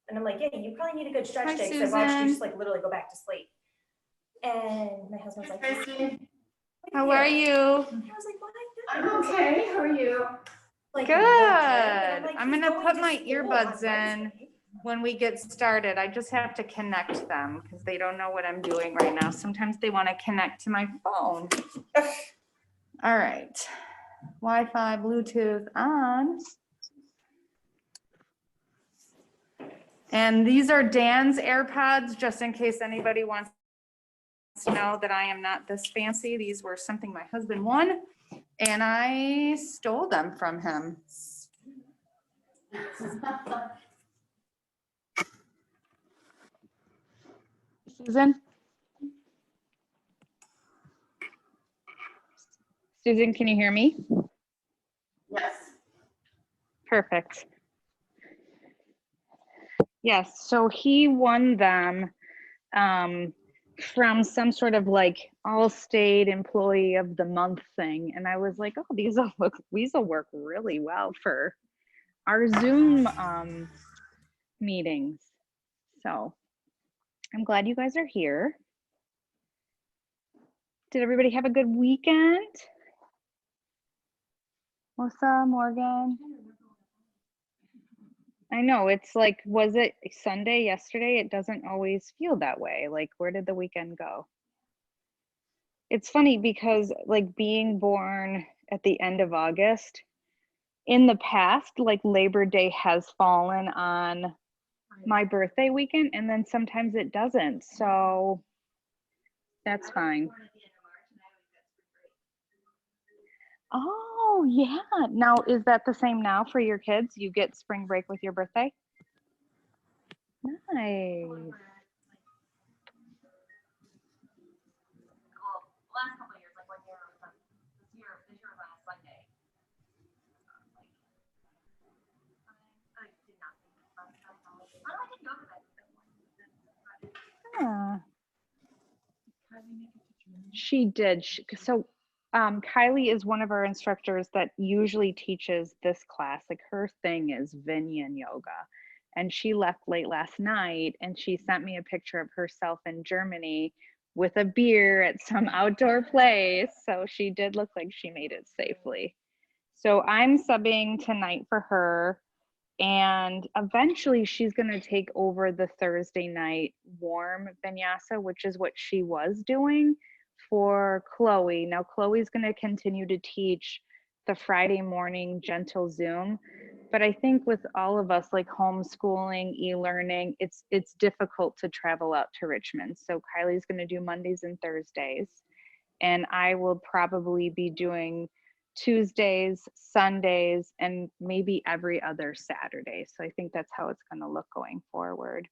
And I'm like, yeah, you probably need a good stretch Hi, day, because I watched you Susan. just like literally go back to sleep. And my husband's like, How are you? I was like, why? I'm okay. How are you? Like, Good. Like, I'm he's gonna going put to my school earbuds on in Wednesday. when we get started. I just have to connect them because they don't know what I'm doing right now. Sometimes they want to connect to my phone. All right. Wi-Fi, Bluetooth on. And these are Dan's AirPods, just in case anybody wants to know that I am not this fancy. These were something my husband won, and I stole them from him. Susan? Susan, can you hear me? Yes. Perfect. Yes, so he won them from some sort of like All-State Employee of the Month thing. And I was like, oh, these will work really well for our Zoom meetings. So I'm glad you guys are here. Did everybody have a good weekend? Melissa, Morgan? I know, it's like, was it Sunday yesterday? It doesn't always feel that way. Like, where did the weekend go? It's funny because like being born at the end of August, in the past, like Labor Day has fallen on my birthday weekend, and then sometimes it doesn't. So that's fine. Oh, yeah. Now, is that the same now for your kids? You get spring break with your birthday? Nice. Last couple of years, like 1 year, this year was last Sunday. I did not think about that. I didn't know that. Yeah. She did. So Kylie is one of our instructors that usually teaches this class. Like her thing is Vin Yin Yoga. And she left late last night and she sent me a picture of herself in Germany with a beer at some outdoor place. So she did look like she made it safely. So I'm subbing tonight for her. And eventually she's going to take over the Thursday night warm vinyasa, which is what she was doing for Chloe. Now Chloe's going to continue to teach the Friday morning gentle Zoom. But I think with all of us, like homeschooling, e-learning, it's difficult to travel out to Richmond. So Kylie's going to do Mondays and Thursdays. And I will probably be doing Tuesdays, Sundays, and maybe every other Saturday. So I think that's how it's going to look going forward.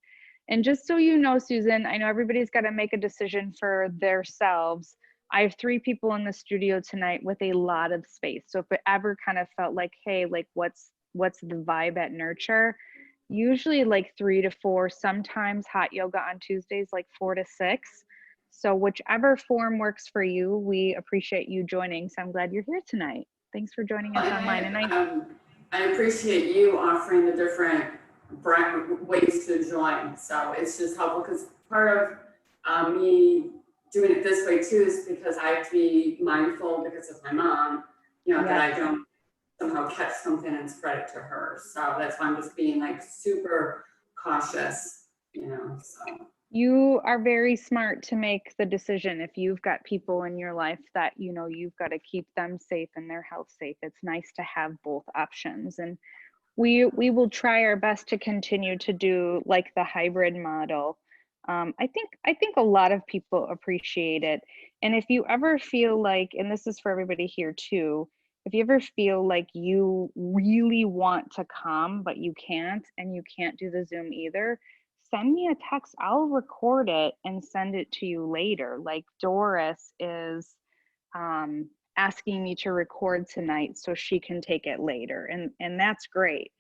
And just so you know, Susan, I know everybody's got to make a decision for themselves. I have 3 people in the studio tonight with a lot of space. So if it ever kind of felt like, hey, like what's the vibe at Nurture? Usually like 3 to 4, sometimes hot yoga on Tuesdays, like 4 to 6. So whichever form works for you, we appreciate you joining. So I'm glad you're here tonight. Thanks for joining us online. And I appreciate you offering the different ways to join. So it's just helpful because part of me doing it this way too is because I have to be mindful because of my mom, that I don't somehow catch something and spread it to her. So that's why I'm just being like super cautious, so. You are very smart to make the decision. If you've got people in your life that you've got to keep them safe and their health safe, it's nice to have both options. And we will try our best to continue to do like the hybrid model. I think a lot of people appreciate it. And if you ever feel like, and this is for everybody here too, if you ever feel like you really want to come but you can't, and you can't do the Zoom either, send me a text. I'll record it and send it to you later. Like Doris is asking me to record tonight so she can take it later, and that's great.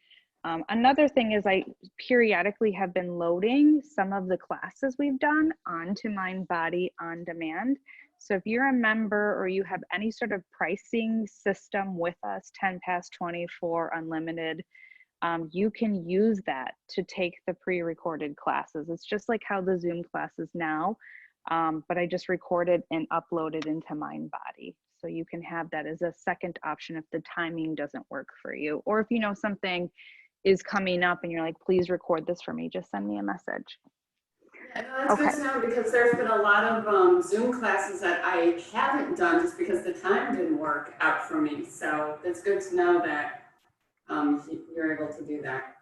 Another thing is I periodically have been loading some of the classes we've done onto Mind Body On Demand. So if you're a member or you have any sort of pricing system with us, 10 past 24 unlimited, you can use that to take the pre-recorded classes. It's just like how the Zoom class is now, but I just recorded and uploaded into Mindbody. So you can have that as a second option if the timing doesn't work for you. Or if you know something is coming up and you're like, please record this for me, just send me a message. Yeah, no, that's good to know, because there's been a lot of Zoom classes that I haven't done just because the time didn't work out for me. So it's good to know that you're able to do that.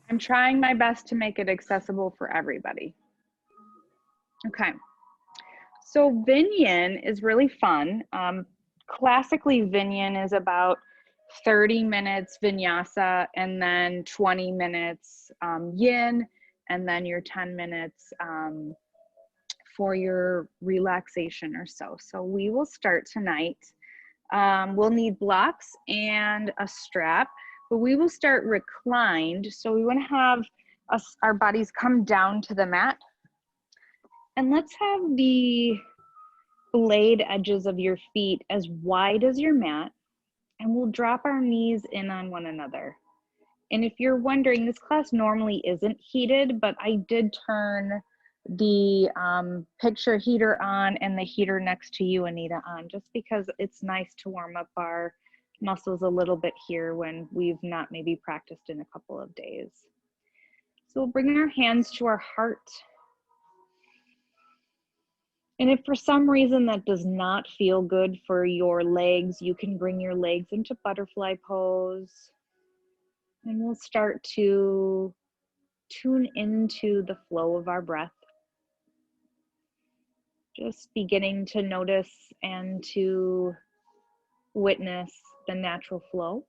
I'm trying my best to make it accessible for everybody. Okay. So Vin Yin is really fun. Classically, Vin Yin is about 30 minutes vinyasa and then 20 minutes yin, and then your 10 minutes for your relaxation or so. So we will start tonight. We'll need blocks and a strap, but we will start reclined. So we want to have our bodies come down to the mat. And let's have the blade edges of your feet as wide as your mat, and we'll drop our knees in on one another. And if you're wondering, this class normally isn't heated, but I did turn the picture heater on and the heater next to you, Anita, on, just because it's nice to warm up our muscles a little bit here when we've not maybe practiced in a couple of days. So we'll bring our hands to our heart. And if for some reason that does not feel good for your legs, you can bring your legs into butterfly pose. And we'll start to tune into the flow of our breath. Just beginning to notice and to witness the natural flow.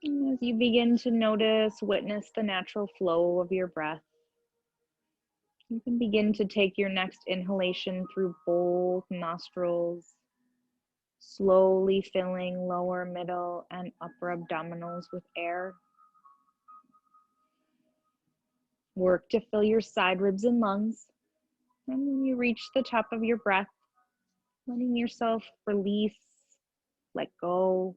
And as you begin to notice, witness the natural flow of your breath, you can begin to take your next inhalation through both nostrils, slowly filling lower, middle, and upper abdominals with air. Work to fill your side ribs and lungs. And when you reach the top of your breath, letting yourself release, let go,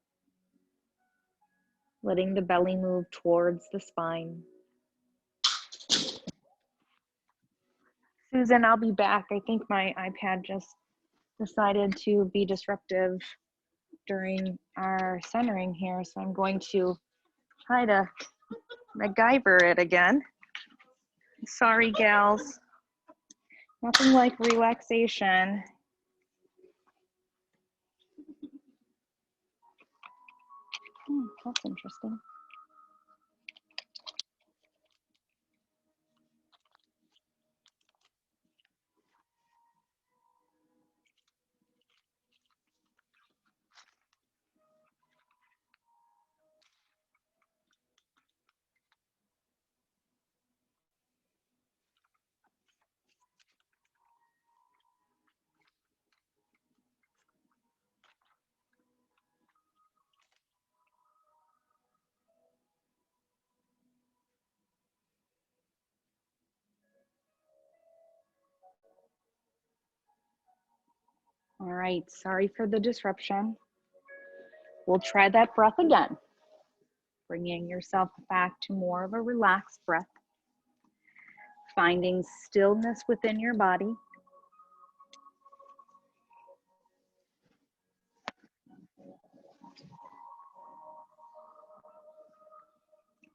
letting the belly move towards the spine. Susan, I'll be back. I think my iPad just decided to be disruptive during our centering here, so I'm going to try to MacGyver it again. Sorry, gals. Nothing like relaxation. That's interesting. All right, sorry for the disruption. We'll try that breath again. Bringing yourself back to more of a relaxed breath. Finding stillness within your body.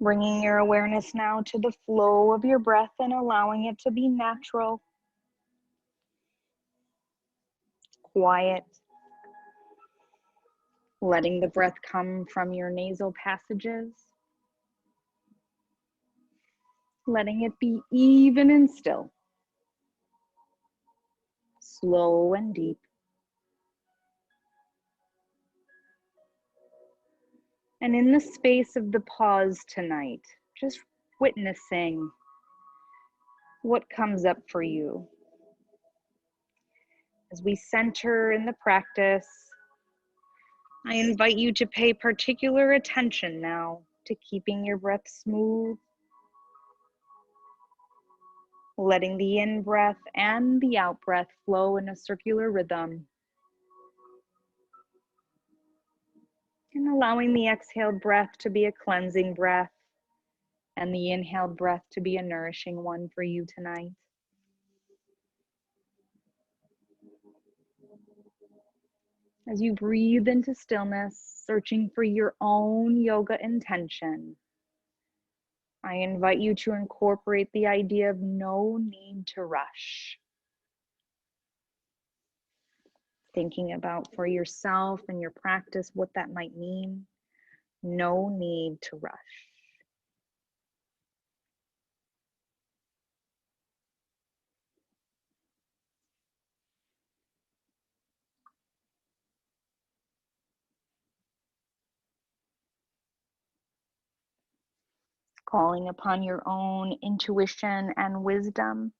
Bringing your awareness now to the flow of your breath and allowing it to be natural, quiet. Letting the breath come from your nasal passages. Letting it be even and still. Slow and deep. And in the space of the pause tonight, just witnessing what comes up for you. As we center in the practice, I invite you to pay particular attention now to keeping your breath smooth, letting the in-breath and the out-breath flow in a circular rhythm. And allowing the exhaled breath to be a cleansing breath and the inhaled breath to be a nourishing one for you tonight. As you breathe into stillness, searching for your own yoga intention, I invite you to incorporate the idea of no need to rush. Thinking about for yourself and your practice what that might mean. No need to rush. Calling upon your own intuition and wisdom.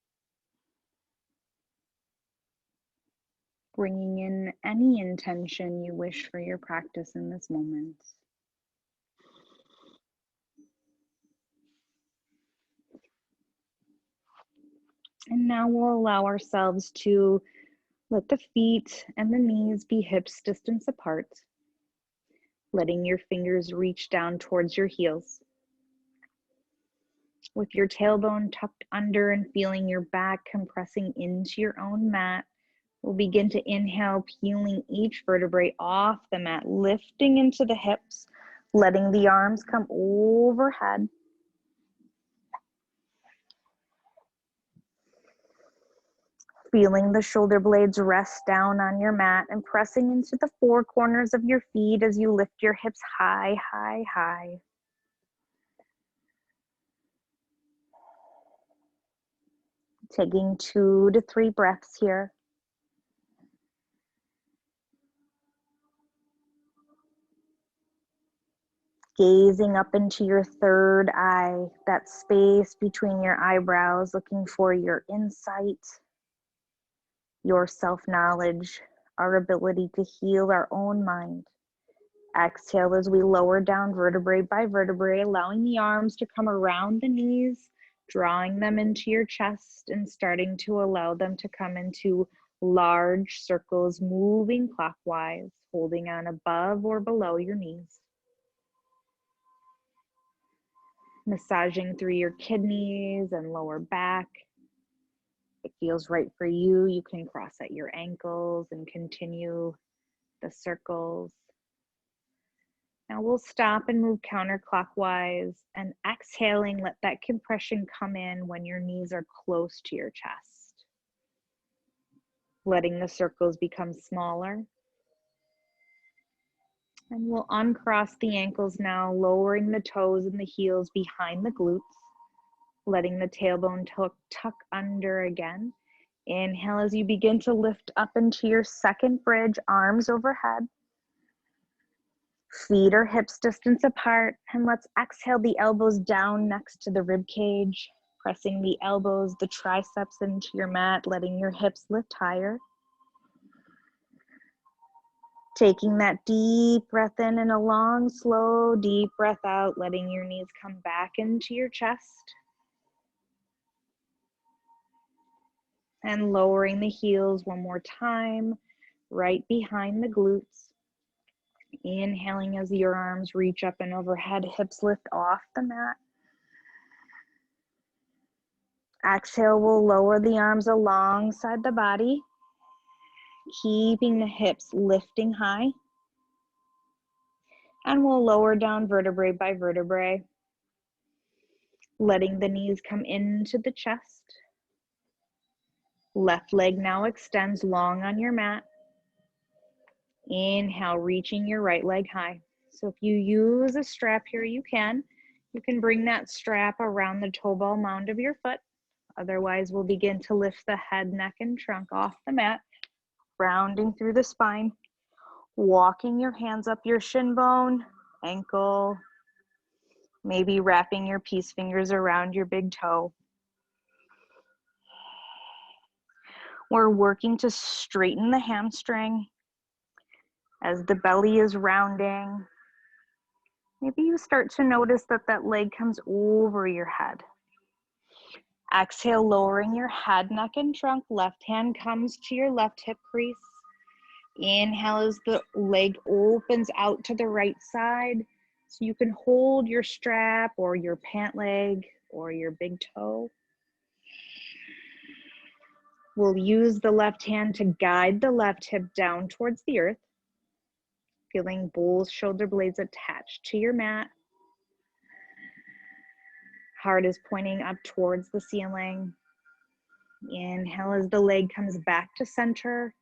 Bringing in any intention you wish for your practice in this moment. And now we'll allow ourselves to let the feet and the knees be hips distance apart, letting your fingers reach down towards your heels. With your tailbone tucked under and feeling your back compressing into your own mat, we'll begin to inhale, peeling each vertebrae off the mat, lifting into the hips, letting the arms come overhead. Feeling the shoulder blades rest down on your mat and pressing into the four corners of your feet as you lift your hips high, high, high. Taking 2 to 3 breaths here. Gazing up into your third eye, that space between your eyebrows, looking for your insight, your self-knowledge, our ability to heal our own mind. Exhale as we lower down vertebrae by vertebrae, allowing the arms to come around the knees, drawing them into your chest and starting to allow them to come into large circles, moving clockwise, holding on above or below your knees. Massaging through your kidneys and lower back. If it feels right for you, you can cross at your ankles and continue the circles. Now we'll stop and move counterclockwise, and exhaling, let that compression come in when your knees are close to your chest. Letting the circles become smaller. And we'll uncross the ankles now, lowering the toes and the heels behind the glutes, letting the tailbone tuck under again. Inhale as you begin to lift up into your second bridge, arms overhead. Feet are hips distance apart, and let's exhale the elbows down next to the rib cage, pressing the elbows, the triceps into your mat, letting your hips lift higher. Taking that deep breath in and a long, slow, deep breath out, letting your knees come back into your chest. And lowering the heels one more time, right behind the glutes. Inhaling as your arms reach up and overhead, hips lift off the mat. Exhale, we'll lower the arms alongside the body, keeping the hips lifting high. And we'll lower down vertebrae by vertebrae, letting the knees come into the chest. Left leg now extends long on your mat. Inhale, reaching your right leg high. So if you use a strap here, you can bring that strap around the toe ball mound of your foot. Otherwise, we'll begin to lift the head, neck, and trunk off the mat, rounding through the spine, walking your hands up your shin bone, ankle, maybe wrapping your peace fingers around your big toe. We're working to straighten the hamstring as the belly is rounding. Maybe you start to notice that that leg comes over your head. Exhale, lowering your head, neck, and trunk. Left hand comes to your left hip crease. Inhale as the leg opens out to the right side. So you can hold your strap or your pant leg or your big toe. We'll use the left hand to guide the left hip down towards the earth, feeling both shoulder blades attached to your mat. Heart is pointing up towards the ceiling. Inhale as the leg comes back to center.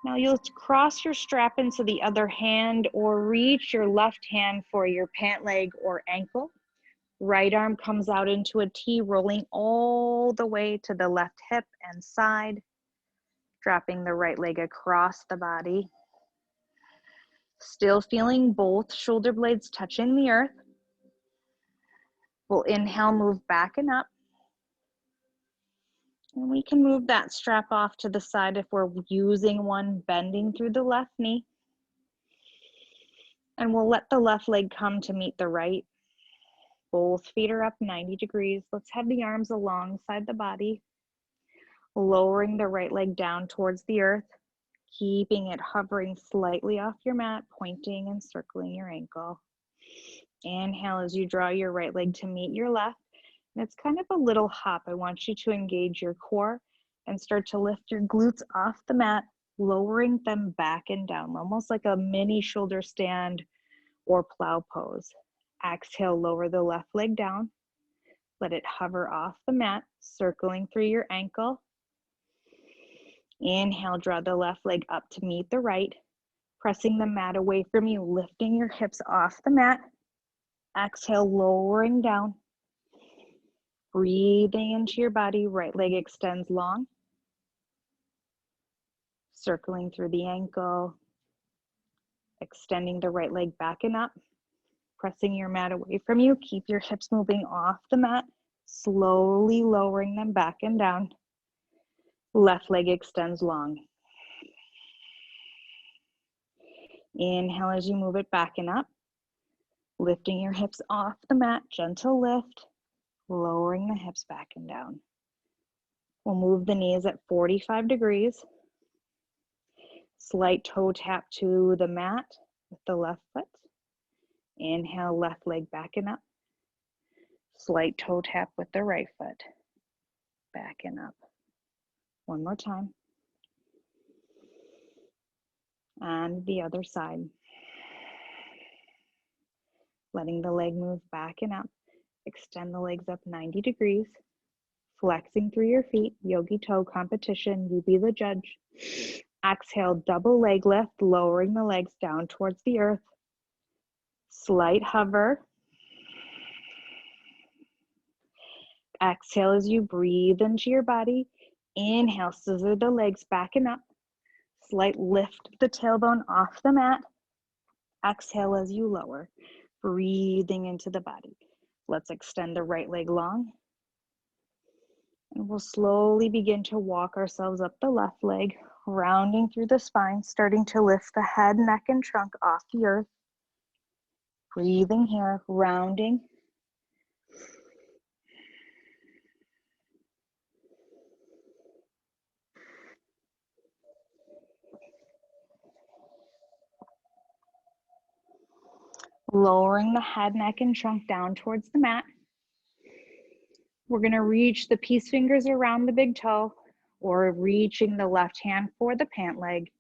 Now you'll cross your strap into the other hand or reach your left hand for your pant leg or ankle. Right arm comes out into a T, rolling all the way to the left hip and side, dropping the right leg across the body. Still feeling both shoulder blades touching the earth. We'll inhale, move back and up. And we can move that strap off to the side if we're using one, bending through the left knee. And we'll let the left leg come to meet the right. Both feet are up 90 degrees. Let's have the arms alongside the body, lowering the right leg down towards the earth, keeping it hovering slightly off your mat, pointing and circling your ankle. Inhale as you draw your right leg to meet your left. And it's kind of a little hop. I want you to engage your core and start to lift your glutes off the mat, lowering them back and down, almost like a mini shoulder stand or plow pose. Exhale, lower the left leg down. Let it hover off the mat, circling through your ankle. Inhale, draw the left leg up to meet the right, pressing the mat away from you, lifting your hips off the mat. Exhale, lowering down. Breathing into your body, right leg extends long. Circling through the ankle. Extending the right leg back and up. Pressing your mat away from you. Keep your hips moving off the mat. Slowly lowering them back and down. Left leg extends long. Inhale as you move it back and up. Lifting your hips off the mat, gentle lift. Lowering the hips back and down. We'll move the knees at 45 degrees. Slight toe tap to the mat with the left foot. Inhale, left leg back and up. Slight toe tap with the right foot. Back and up. One more time. And the other side. Letting the leg move back and up. Extend the legs up 90 degrees. Flexing through your feet. Yogi toe competition. You be the judge. Exhale, double leg lift. Lowering the legs down towards the earth. Slight hover. Exhale as you breathe into your body. Inhale, scissor the legs back and up. Slight lift of the tailbone off the mat. Exhale as you lower. Breathing into the body. Let's extend the right leg long. And we'll slowly begin to walk ourselves up the left leg, rounding through the spine, starting to lift the head, neck, and trunk off the earth. Breathing here, rounding. Lowering the head, neck, and trunk down towards the mat. We're going to reach the peace fingers around the big toe or reaching the left hand for the pant leg.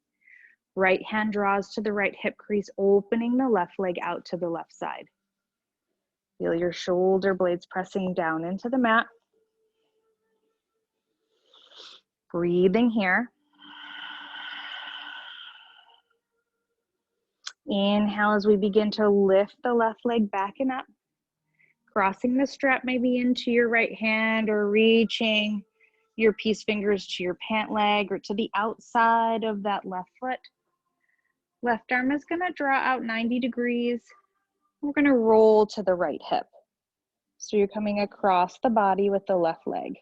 Right hand draws to the right hip crease, opening the left leg out to the left side. Feel your shoulder blades pressing down into the mat. Breathing here. Inhale as we begin to lift the left leg back and up. Crossing the strap maybe into your right hand or reaching your peace fingers to your pant leg or to the outside of that left foot. Left arm is going to draw out 90 degrees. We're going to roll to the right hip. So you're coming across the body with the left leg.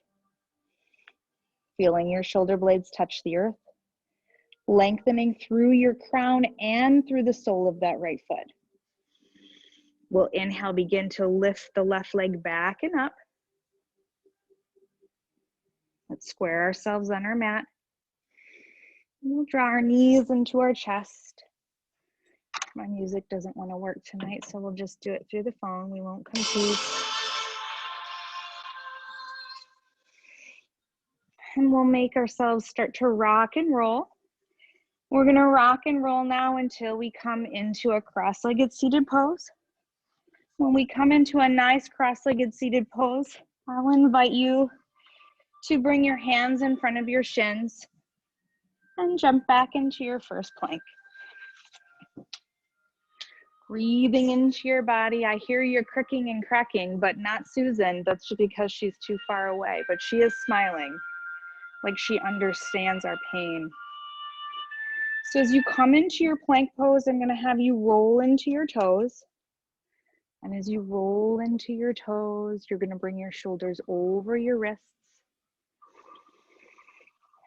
Feeling your shoulder blades touch the earth. Lengthening through your crown and through the sole of that right foot. We'll inhale, begin to lift the left leg back and up. Let's square ourselves on our mat. We'll draw our knees into our chest. My music doesn't want to work tonight, so we'll just do it through the phone. We won't compete. And we'll make ourselves start to rock and roll. We're going to rock and roll now until we come into a cross-legged seated pose. When we come into a nice cross-legged seated pose, I'll invite you to bring your hands in front of your shins and jump back into your first plank. Breathing into your body. I hear you're cricking and cracking, but not Susan. That's just because she's too far away, but she is smiling like she understands our pain. So as you come into your plank pose, I'm going to have you roll into your toes. And as you roll into your toes, you're going to bring your shoulders over your wrists.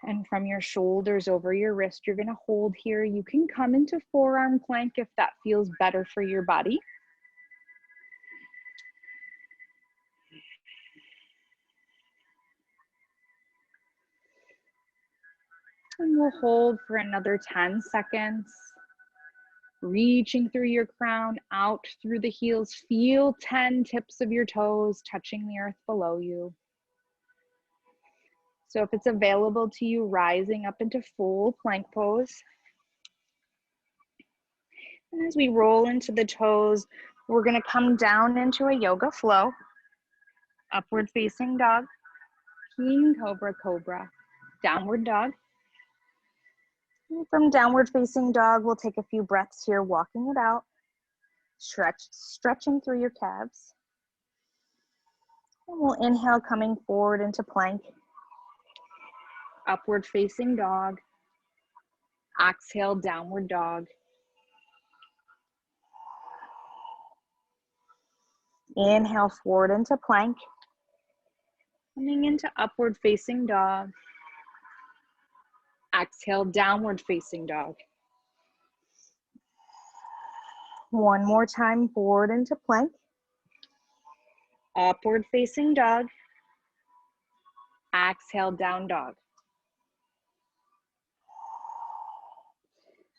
And from your shoulders over your wrist, you're going to hold here. You can come into forearm plank if that feels better for your body. And we'll hold for another 10 seconds. Reaching through your crown, out through the heels. Feel 10 tips of your toes touching the earth below you. So if it's available to you, rising up into full plank pose. And as we roll into the toes, we're going to come down into a yoga flow. Upward facing dog, king cobra, cobra, downward dog. And from downward facing dog, we'll take a few breaths here, walking it out. Stretching through your calves. And we'll inhale, coming forward into plank. Upward facing dog. Exhale, downward dog. Inhale, forward into plank. Coming into upward facing dog. Exhale, downward facing dog. One more time, forward into plank. Upward facing dog. Exhale, down dog.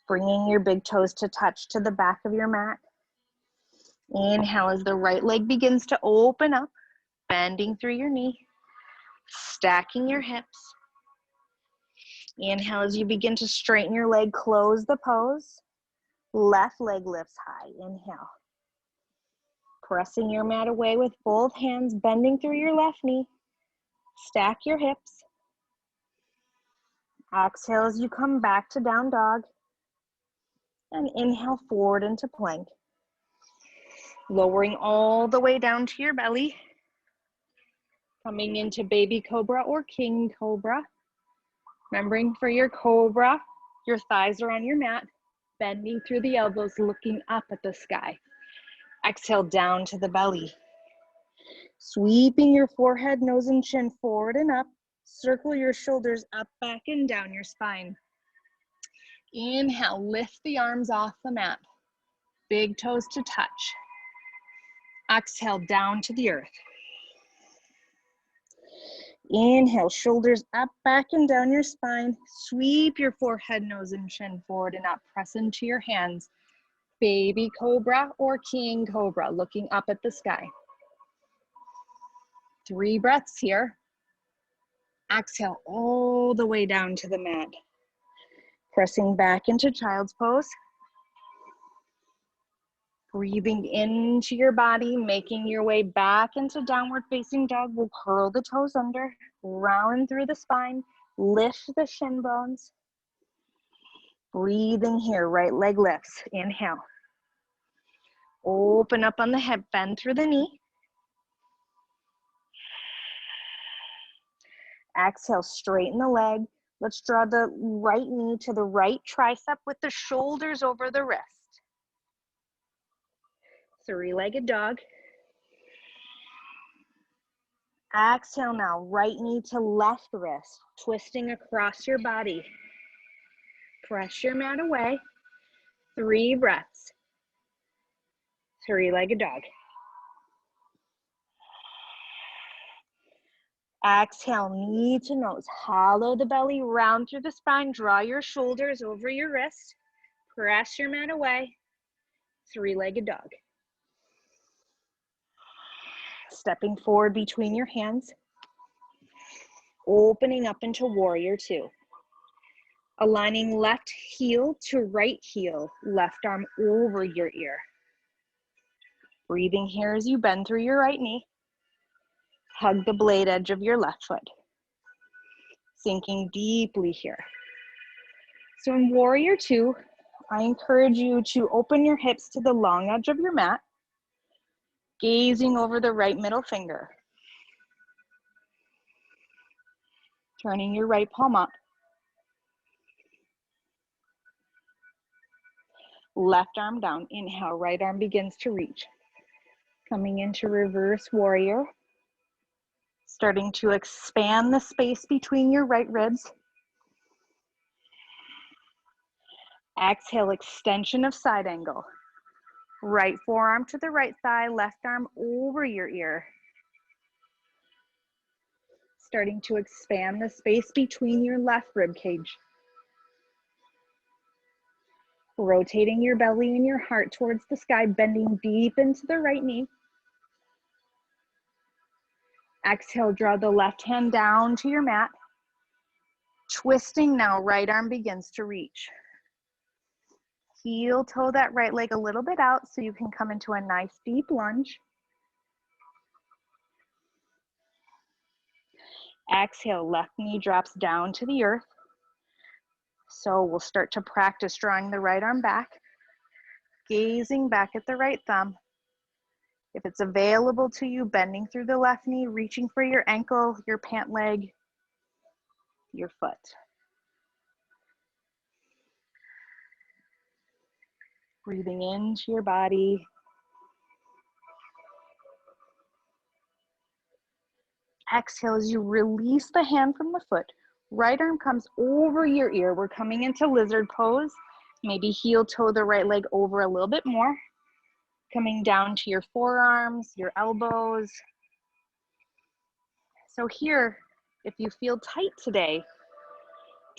Bringing your big toes to touch to the back of your mat. Inhale as the right leg begins to open up, bending through your knee, stacking your hips. Inhale as you begin to straighten your leg, close the pose. Left leg lifts high, inhale. Pressing your mat away with both hands, bending through your left knee. Stack your hips. Exhale as you come back to down dog. And inhale forward into plank. Lowering all the way down to your belly. Coming into baby cobra or king cobra. Remembering for your cobra, your thighs are on your mat. Bending through the elbows, looking up at the sky. Exhale down to the belly. Sweeping your forehead, nose, and chin forward and up. Circle your shoulders up, back, and down your spine. Inhale, lift the arms off the mat. Big toes to touch. Exhale, down to the earth. Inhale, shoulders up, back, and down your spine. Sweep your forehead, nose, and chin forward and up. Press into your hands. Baby cobra or king cobra, looking up at the sky. 3 breaths here. Exhale all the way down to the mat. Pressing back into child's pose. Breathing into your body, making your way back into downward facing dog. We'll curl the toes under, round through the spine, lift the shin bones. Breathing here, right leg lifts, inhale. Open up on the hip, bend through the knee. Exhale, straighten the leg. Let's draw the right knee to the right tricep with the shoulders over the wrist. 3-legged dog. Exhale now, right knee to left wrist, twisting across your body. Press your mat away. 3 breaths. 3-legged dog. Exhale, knee to nose. Hollow the belly, round through the spine. Draw your shoulders over your wrist. Press your mat away. Three-legged dog. Stepping forward between your hands. Opening up into warrior two. Aligning left heel to right heel. Left arm over your ear. Breathing here as you bend through your right knee. Hug the blade edge of your left foot. Sinking deeply here. So in warrior two, I encourage you to open your hips to the long edge of your mat, gazing over the right middle finger. Turning your right palm up. Left arm down. Inhale, right arm begins to reach. Coming into reverse warrior. Starting to expand the space between your right ribs. Exhale, extension of side angle. Right forearm to the right thigh, left arm over your ear. Starting to expand the space between your left rib cage. Rotating your belly and your heart towards the sky, bending deep into the right knee. Exhale, draw the left hand down to your mat. Twisting now, right arm begins to reach. Heel toe that right leg a little bit out so you can come into a nice deep lunge. Exhale, left knee drops down to the earth. So we'll start to practice drawing the right arm back, gazing back at the right thumb. If it's available to you, bending through the left knee, reaching for your ankle, your pant leg, your foot. Breathing into your body. Exhale as you release the hand from the foot. Right arm comes over your ear. We're coming into lizard pose. Maybe heel toe the right leg over a little bit more. Coming down to your forearms, your elbows. So here, if you feel tight today,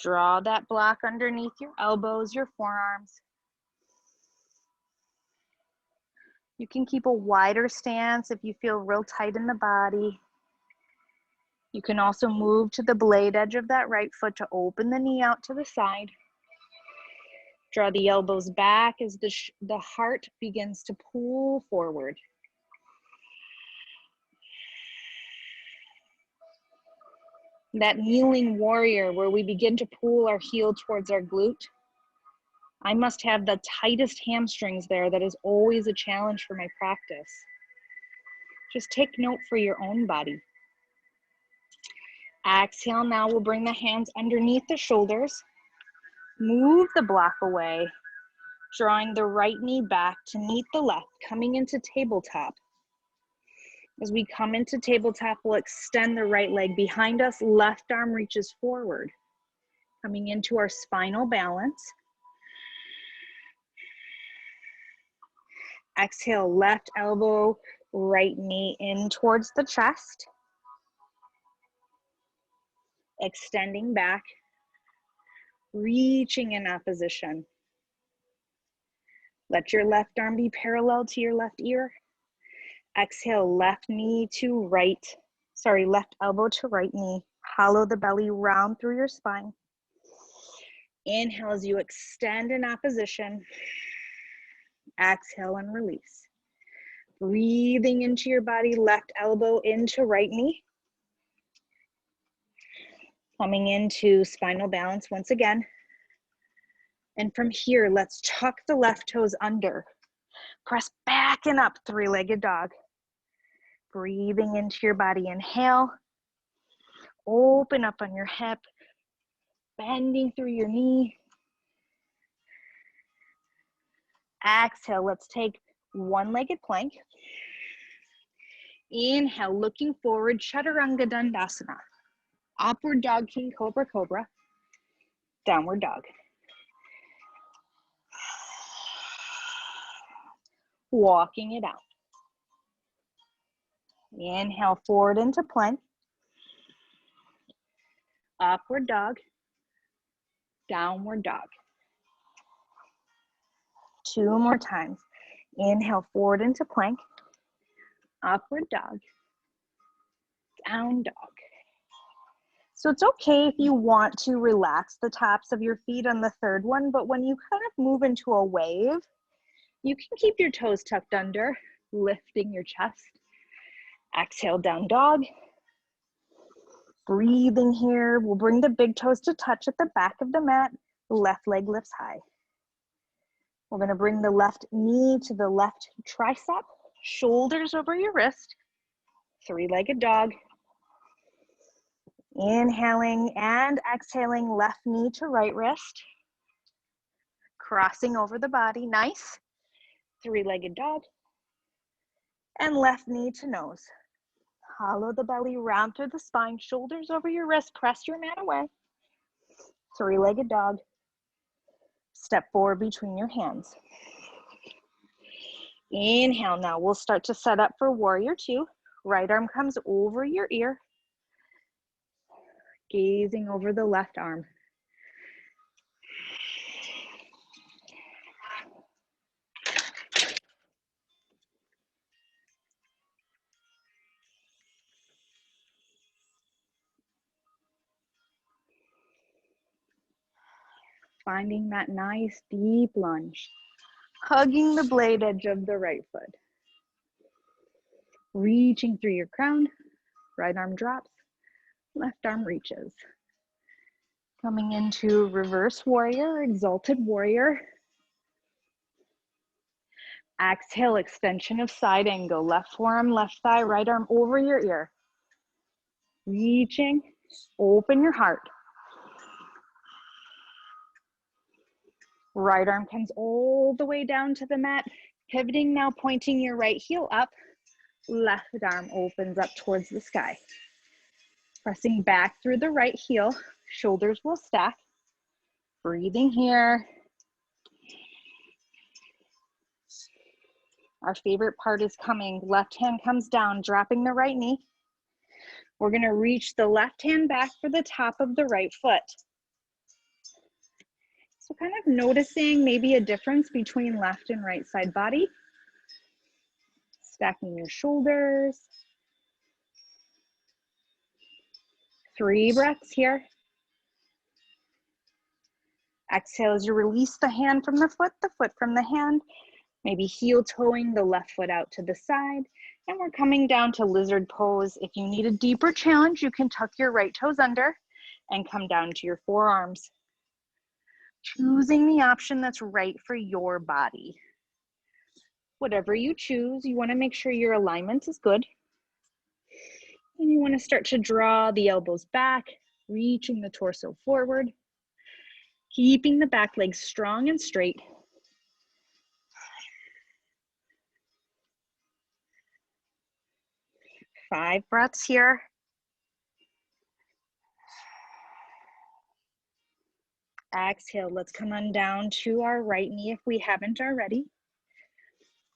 draw that block underneath your elbows, your forearms. You can keep a wider stance if you feel real tight in the body. You can also move to the blade edge of that right foot to open the knee out to the side. Draw the elbows back as the heart begins to pull forward. That kneeling warrior where we begin to pull our heel towards our glute. I must have the tightest hamstrings there. That is always a challenge for my practice. Just take note for your own body. Exhale, now we'll bring the hands underneath the shoulders. Move the block away, drawing the right knee back to meet the left, coming into tabletop. As we come into tabletop, we'll extend the right leg behind us, left arm reaches forward. Coming into our spinal balance. Exhale, left elbow, right knee in towards the chest. Extending back, reaching in opposition. Let your left arm be parallel to your left ear. Exhale, left elbow to right knee. Hollow the belly, round through your spine. Inhale as you extend in opposition. Exhale and release. Breathing into your body, left elbow into right knee. Coming into spinal balance once again. And from here, let's tuck the left toes under. Press back and up, three-legged dog. Breathing into your body, inhale. Open up on your hip, bending through your knee. Exhale, let's take one-legged plank. Inhale, looking forward, Chaturanga Dandasana. Upward dog, king, cobra, cobra. Downward dog. Walking it out. Inhale, forward into plank. Upward dog, downward dog. 2 more times. Inhale forward into plank, upward dog, down dog. So it's okay if you want to relax the tops of your feet on the third one, but when you kind of move into a wave, you can keep your toes tucked under, lifting your chest. Exhale, down dog. Breathing here. We'll bring the big toes to touch at the back of the mat. Left leg lifts high. We're going to bring the left knee to the left tricep, shoulders over your wrist. 3-legged dog. Inhaling and exhaling, left knee to right wrist. Crossing over the body, nice. 3-legged dog. And left knee to nose. Hollow the belly, round through the spine, shoulders over your wrist, press your mat away. 3-legged dog. Step forward between your hands. Inhale now, we'll start to set up for warrior 2. Right arm comes over your ear. Gazing over the left arm. Finding that nice deep lunge. Hugging the blade edge of the right foot. Reaching through your crown. Right arm drops. Left arm reaches. Coming into reverse warrior, exalted warrior. Exhale, extension of side angle. Left forearm, left thigh, right arm over your ear. Reaching, open your heart. Right arm comes all the way down to the mat. Pivoting now, pointing your right heel up. Left arm opens up towards the sky. Pressing back through the right heel. Shoulders will stack. Breathing here. Our favorite part is coming. Left hand comes down, dropping the right knee. We're going to reach the left hand back for the top of the right foot. So kind of noticing maybe a difference between left and right side body. Stacking your shoulders. 3 breaths here. Exhale as you release the hand from the foot from the hand. Maybe heel toeing the left foot out to the side. And we're coming down to lizard pose. If you need a deeper challenge, you can tuck your right toes under and come down to your forearms. Choosing the option that's right for your body. Whatever you choose, you want to make sure your alignment is good. And you want to start to draw the elbows back, reaching the torso forward, keeping the back legs strong and straight. Five breaths here. Exhale, let's come on down to our right knee if we haven't already.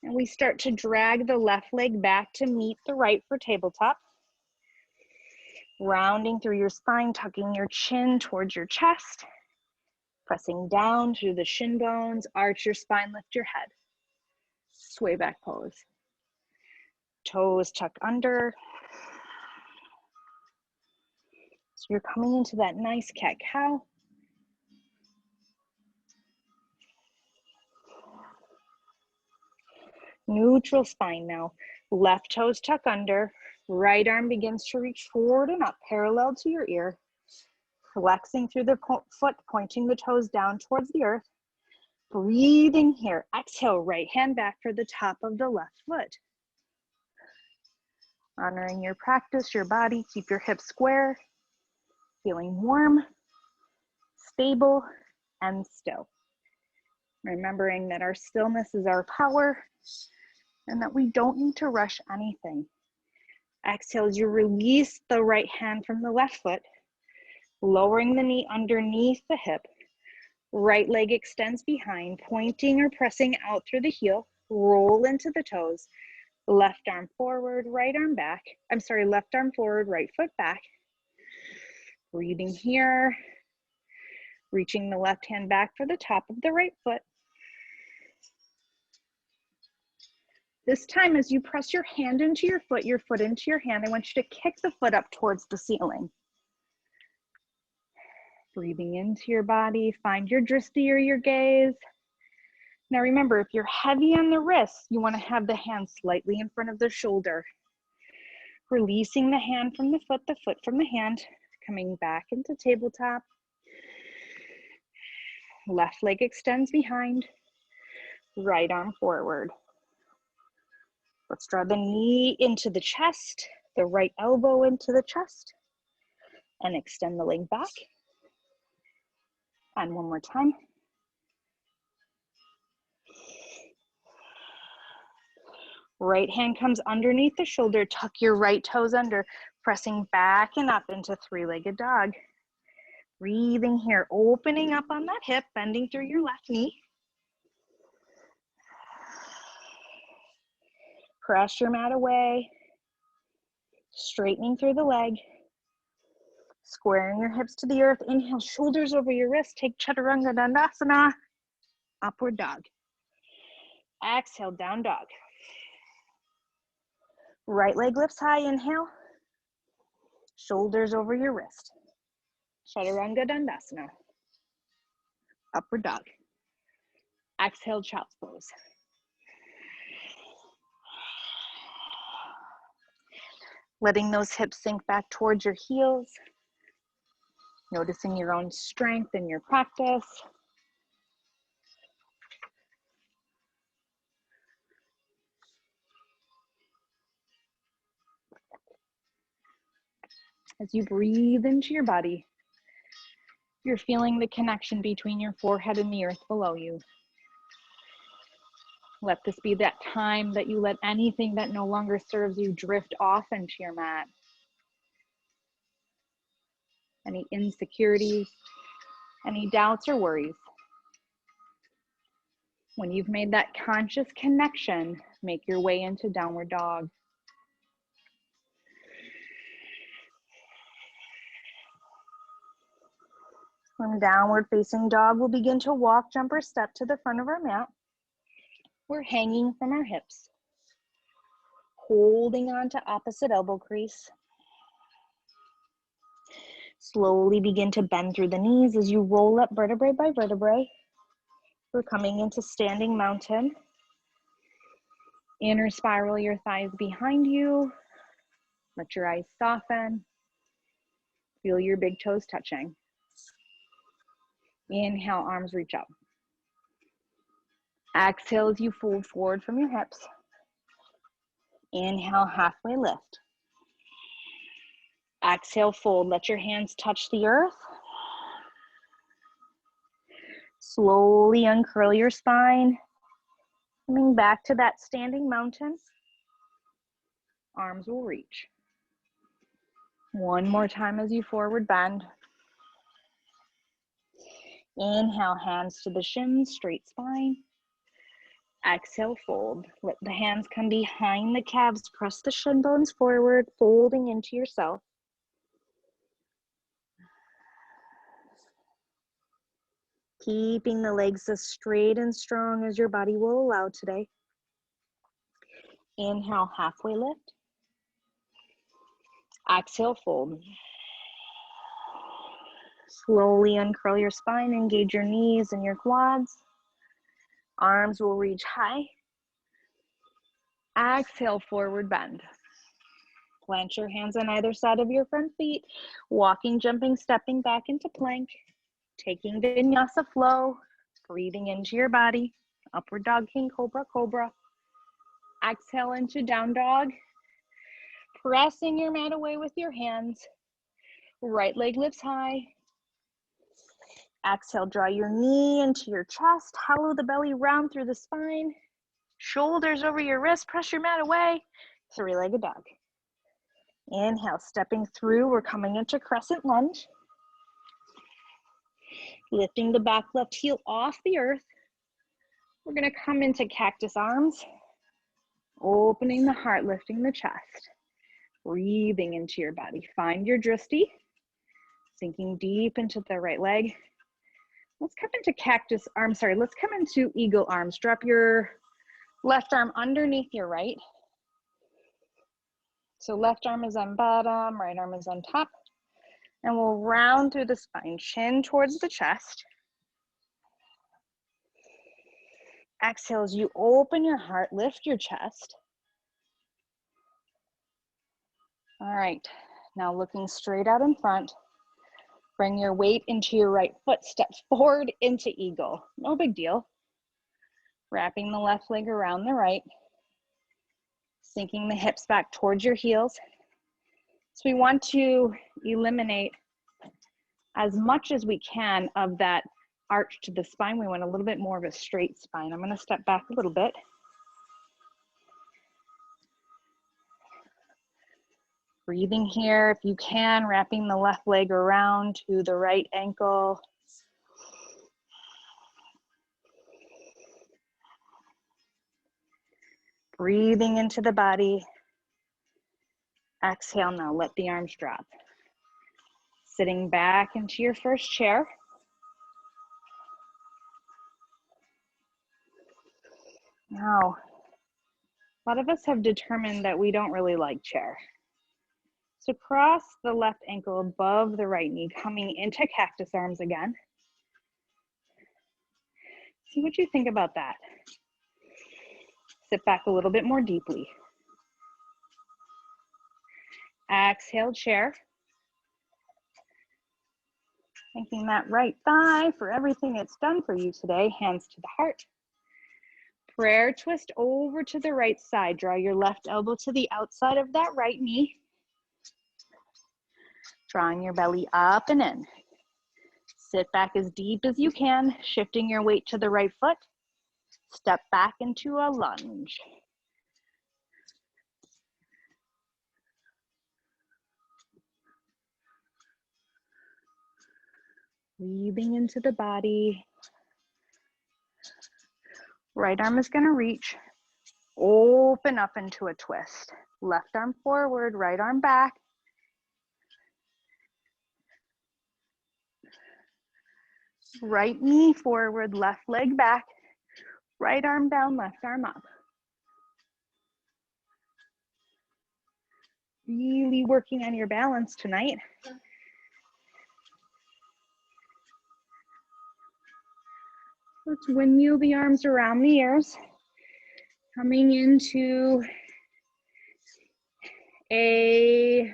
And we start to drag the left leg back to meet the right for tabletop. Rounding through your spine, tucking your chin towards your chest. Pressing down through the shin bones, arch your spine, lift your head. Sway back pose. Toes tuck under. So you're coming into that nice cat-cow. Neutral spine now. Left toes tuck under. Right arm begins to reach forward and up, parallel to your ear. Flexing through the foot, pointing the toes down towards the earth. Breathing here. Exhale, right hand back for the top of the left foot. Honoring your practice, your body, keep your hips square. Feeling warm, stable, and still. Remembering that our stillness is our power and that we don't need to rush anything. Exhale as you release the right hand from the left foot, lowering the knee underneath the hip. Right leg extends behind, pointing or pressing out through the heel. Roll into the toes. Left arm forward, right arm back. Left arm forward, right foot back. Breathing here. Reaching the left hand back for the top of the right foot. This time, as you press your hand into your foot into your hand, I want you to kick the foot up towards the ceiling. Breathing into your body, find your drishti or your gaze. Now remember, if you're heavy on the wrists, you want to have the hand slightly in front of the shoulder. Releasing the hand from the foot from the hand, coming back into tabletop. Left leg extends behind, right arm forward. Let's draw the knee into the chest, the right elbow into the chest, and extend the leg back. And one more time. Right hand comes underneath the shoulder, tuck your right toes under, pressing back and up into three-legged dog. Breathing here, opening up on that hip, bending through your left knee. Press your mat away, straightening through the leg, squaring your hips to the earth. Inhale, shoulders over your wrist, take chaturanga dandasana, upward dog. Exhale, down dog. Right leg lifts high, inhale, shoulders over your wrist. Chaturanga dandasana, upward dog. Exhale, child's pose. Letting those hips sink back towards your heels. Noticing your own strength in your practice. As you breathe into your body, you're feeling the connection between your forehead and the earth below you. Let this be that time that you let anything that no longer serves you drift off into your mat. Any insecurities, any doubts or worries. When you've made that conscious connection, make your way into downward dog. From downward facing dog, we'll begin to walk, jump, or step to the front of our mat. We're hanging from our hips, holding on to opposite elbow crease. Slowly begin to bend through the knees as you roll up vertebrae by vertebrae. We're coming into standing mountain. Inner spiral your thighs behind you. Let your eyes soften. Feel your big toes touching. Inhale, arms reach up. Exhale as you fold forward from your hips. Inhale, halfway lift. Exhale, fold. Let your hands touch the earth. Slowly uncurl your spine. Coming back to that standing mountain. Arms will reach. One more time as you forward bend. Inhale, hands to the shins, straight spine. Exhale, fold. Let the hands come behind the calves. Press the shin bones forward, folding into yourself. Keeping the legs as straight and strong as your body will allow today. Inhale, halfway lift. Exhale, fold. Slowly uncurl your spine, engage your knees and your quads. Arms will reach high. Exhale, forward bend. Plant your hands on either side of your front feet. Walking, jumping, stepping back into plank. Taking vinyasa flow. Breathing into your body. Upward dog, king, cobra, cobra. Exhale into down dog. Pressing your mat away with your hands. Right leg lifts high. Exhale, draw your knee into your chest. Hollow the belly round through the spine. Shoulders over your wrist. Press your mat away. Three-legged dog. Inhale, stepping through. We're coming into crescent lunge. Lifting the back left heel off the earth. We're going to come into cactus arms. Opening the heart, lifting the chest. Breathing into your body. Find your drishti. Sinking deep into the right leg. Let's come into cactus arm, sorry, let's come into eagle arms. Drop your left arm underneath your right. So left arm is on bottom, right arm is on top. And we'll round through the spine, chin towards the chest. Exhale as you open your heart, lift your chest. All right, now looking straight out in front. Bring your weight into your right foot, step forward into eagle. No big deal. Wrapping the left leg around the right. Sinking the hips back towards your heels. So we want to eliminate as much as we can of that arch to the spine. We want a little bit more of a straight spine. I'm going to step back a little bit. Breathing here, if you can, wrapping the left leg around to the right ankle. Breathing into the body. Exhale now, let the arms drop. Sitting back into your first chair. Now, a lot of us have determined that we don't really like chair. So cross the left ankle above the right knee, coming into cactus arms again. See what you think about that. Sit back a little bit more deeply. Exhale, chair. Thanking that right thigh for everything it's done for you today. Hands to the heart. Prayer twist over to the right side. Draw your left elbow to the outside of that right knee. Drawing your belly up and in. Sit back as deep as you can, shifting your weight to the right foot. Step back into a lunge. Breathing into the body. Right arm is going to reach. Open up into a twist. Left arm forward, right arm back. Right knee forward, left leg back. Right arm down, left arm up. Really working on your balance tonight. Let's windmill the arms around the ears. Coming into a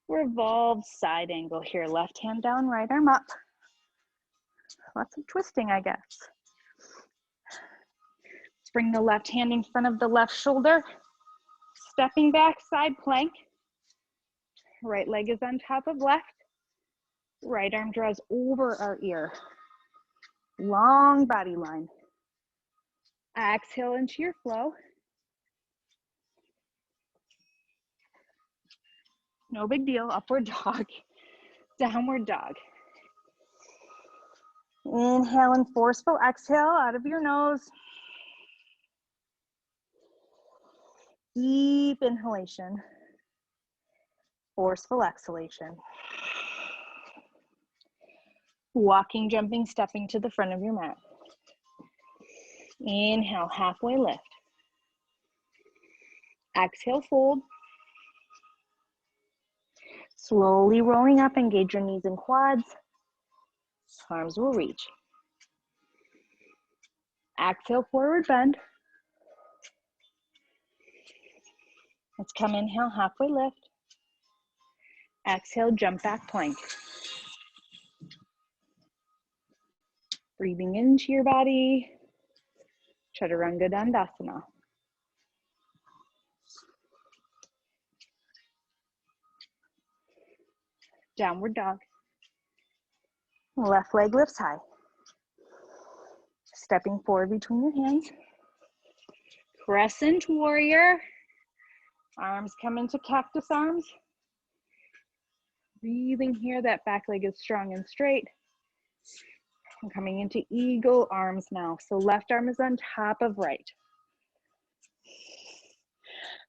revolved side angle here. Left hand down, right arm up. Lots of twisting, I guess. Let's bring the left hand in front of the left shoulder. Stepping back, side plank. Right leg is on top of left. Right arm draws over our ear. Long body line. Exhale into your flow. No big deal. Upward dog. Downward dog. Inhale and forceful exhale out of your nose. Deep inhalation. Forceful exhalation. Walking, jumping, stepping to the front of your mat. Inhale, halfway lift. Exhale, fold. Slowly rolling up, engage your knees and quads. Arms will reach. Exhale, forward bend. Let's come inhale, halfway lift. Exhale, jump back plank. Breathing into your body. Chaturanga Dandasana. Downward dog. Left leg lifts high. Stepping forward between your hands. Crescent warrior. Arms come into cactus arms. Breathing here, that back leg is strong and straight. I'm coming into eagle arms now. So left arm is on top of right.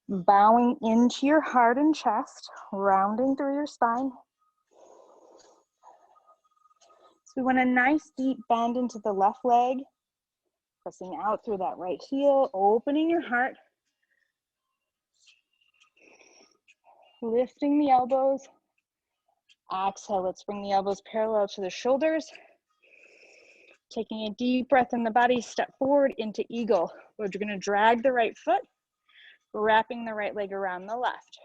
Bowing into your heart and chest, rounding through your spine. So we want a nice deep bend into the left leg, pressing out through that right heel, opening your heart, lifting the elbows. Exhale, let's bring the elbows parallel to the shoulders. Taking a deep breath in the body, step forward into eagle. We're gonna drag the right foot, wrapping the right leg around the left.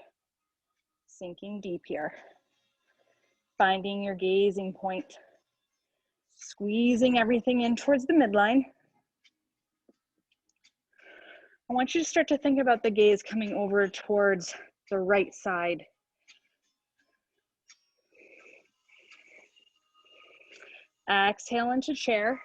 Sinking deep here. Finding your gazing point. Squeezing everything in towards the midline. I want you to start to think about the gaze coming over towards the right side. Exhale into chair.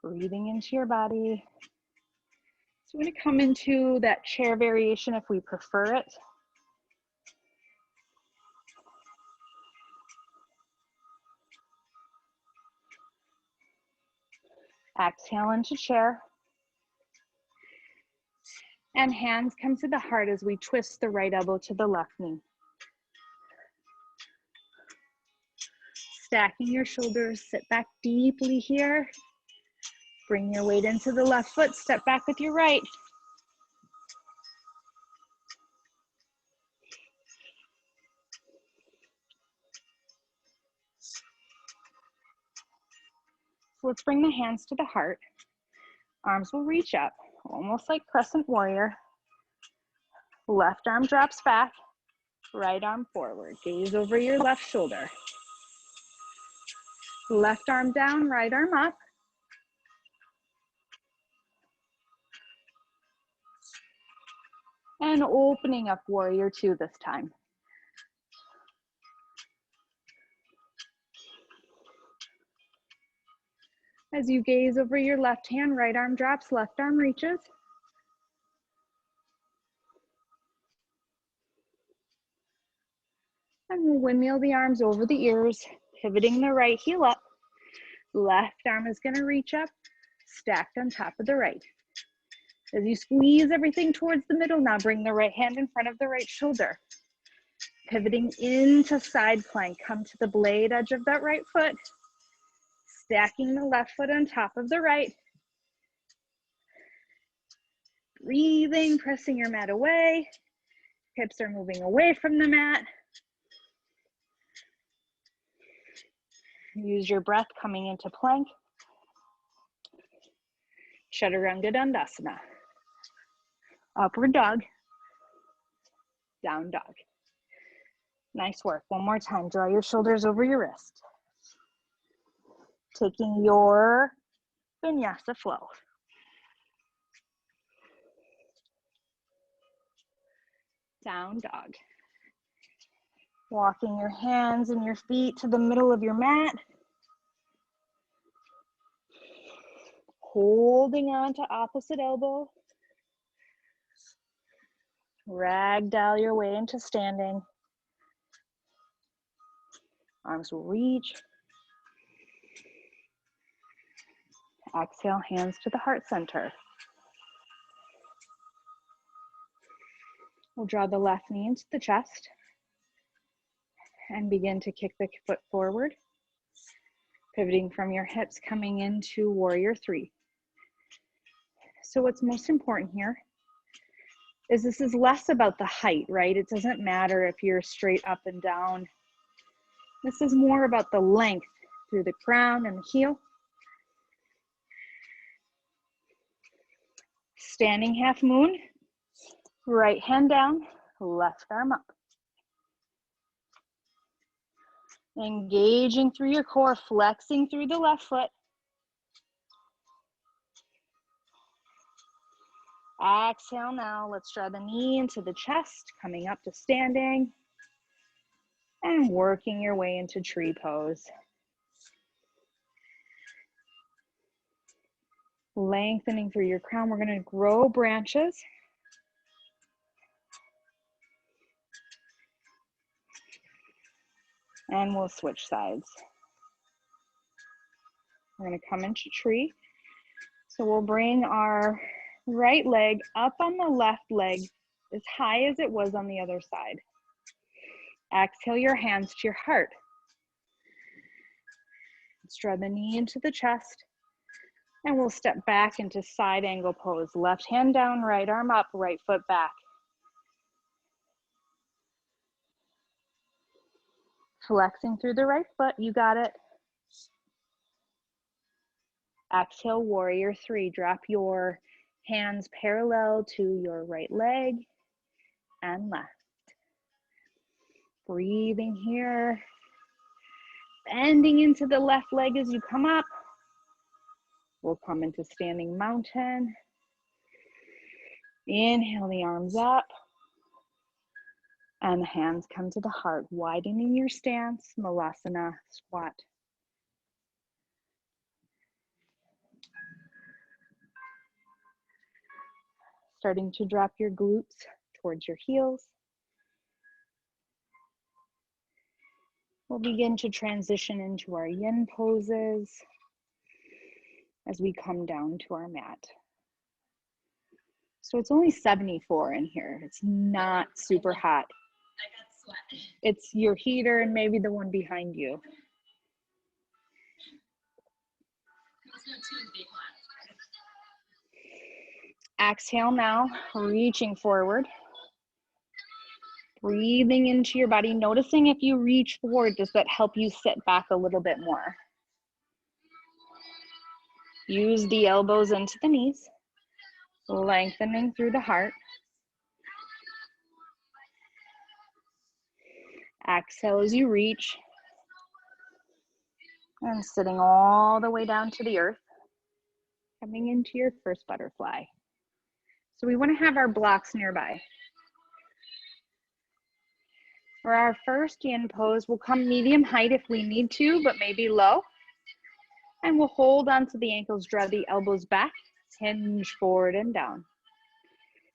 Breathing into your body. So we're going to come into that chair variation if we prefer it. Exhale into chair. And hands come to the heart as we twist the right elbow to the left knee. Stacking your shoulders, sit back deeply here. Bring your weight into the left foot, step back with your right. So let's bring the hands to the heart. Arms will reach up, almost like crescent warrior. Left arm drops back, right arm forward. Gaze over your left shoulder. Left arm down, right arm up. And opening up warrior two this time. As you gaze over your left hand, right arm drops, left arm reaches. And we'll windmill the arms over the ears, pivoting the right heel up. Left arm is gonna reach up, stacked on top of the right. As you squeeze everything towards the middle, now bring the right hand in front of the right shoulder. Pivoting into side plank, come to the blade edge of that right foot. Stacking the left foot on top of the right. Breathing, pressing your mat away. Hips are moving away from the mat. Use your breath coming into plank. Chaturanga Dandasana. Upward dog. Down dog. Nice work. One more time. Draw your shoulders over your wrist. Taking your vinyasa flow. Down dog. Walking your hands and your feet to the middle of your mat. Holding on to opposite elbow. Ragdoll your way into standing. Arms will reach. Exhale, hands to the heart center. We'll draw the left knee into the chest and begin to kick the foot forward. Pivoting from your hips, coming into warrior three. So what's most important here is this is less about the height, right? It doesn't matter if you're straight up and down. This is more about the length through the crown and the heel. Standing half moon, right hand down, left arm up. Engaging through your core, flexing through the left foot. Exhale now, let's draw the knee into the chest, coming up to standing. And working your way into tree pose. Lengthening through your crown, we're gonna grow branches. And we'll switch sides. We're gonna come into tree. So we'll bring our Right leg up on the left leg as high as it was on the other side. Exhale your hands to your heart. Let's draw the knee into the chest. And we'll step back into side angle pose. Left hand down, right arm up, right foot back. Flexing through the right foot, you got it. Exhale, warrior three. Drop your hands parallel to your right leg and left. Breathing here. Bending into the left leg as you come up. We'll come into standing mountain. Inhale the arms up. And the hands come to the heart, widening your stance, Malasana squat. Starting to drop your glutes towards your heels. We'll begin to transition into our yin poses as we come down to our mat. So it's only 74 in here. It's not super hot. I got sweat. It's your heater and maybe the one behind you. Let's go Tuesday class. Exhale now, reaching forward. Breathing into your body, noticing if you reach forward, does that help you sit back a little bit more? Use the elbows into the knees, lengthening through the heart. Exhale as you reach, and sitting all the way down to the earth, coming into your first butterfly. So we want to have our blocks nearby. For our first yin pose, we'll come medium height if we need to, but maybe low. And we'll hold onto the ankles, draw the elbows back, hinge forward and down.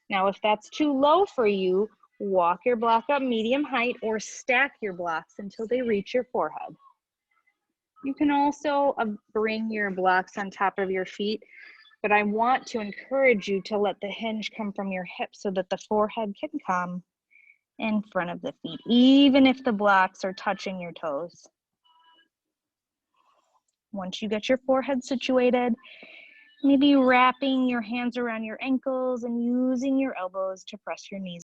Now, if that's too low for you, walk your block up medium height or stack your blocks until they reach your forehead. You can also bring your blocks on top of your feet, but I want to encourage you to let the hinge come from your hips so that the forehead can come in front of the feet, even if the blocks are touching your toes. Once you get your forehead situated, maybe wrapping your hands around your ankles and using your elbows to press your knees.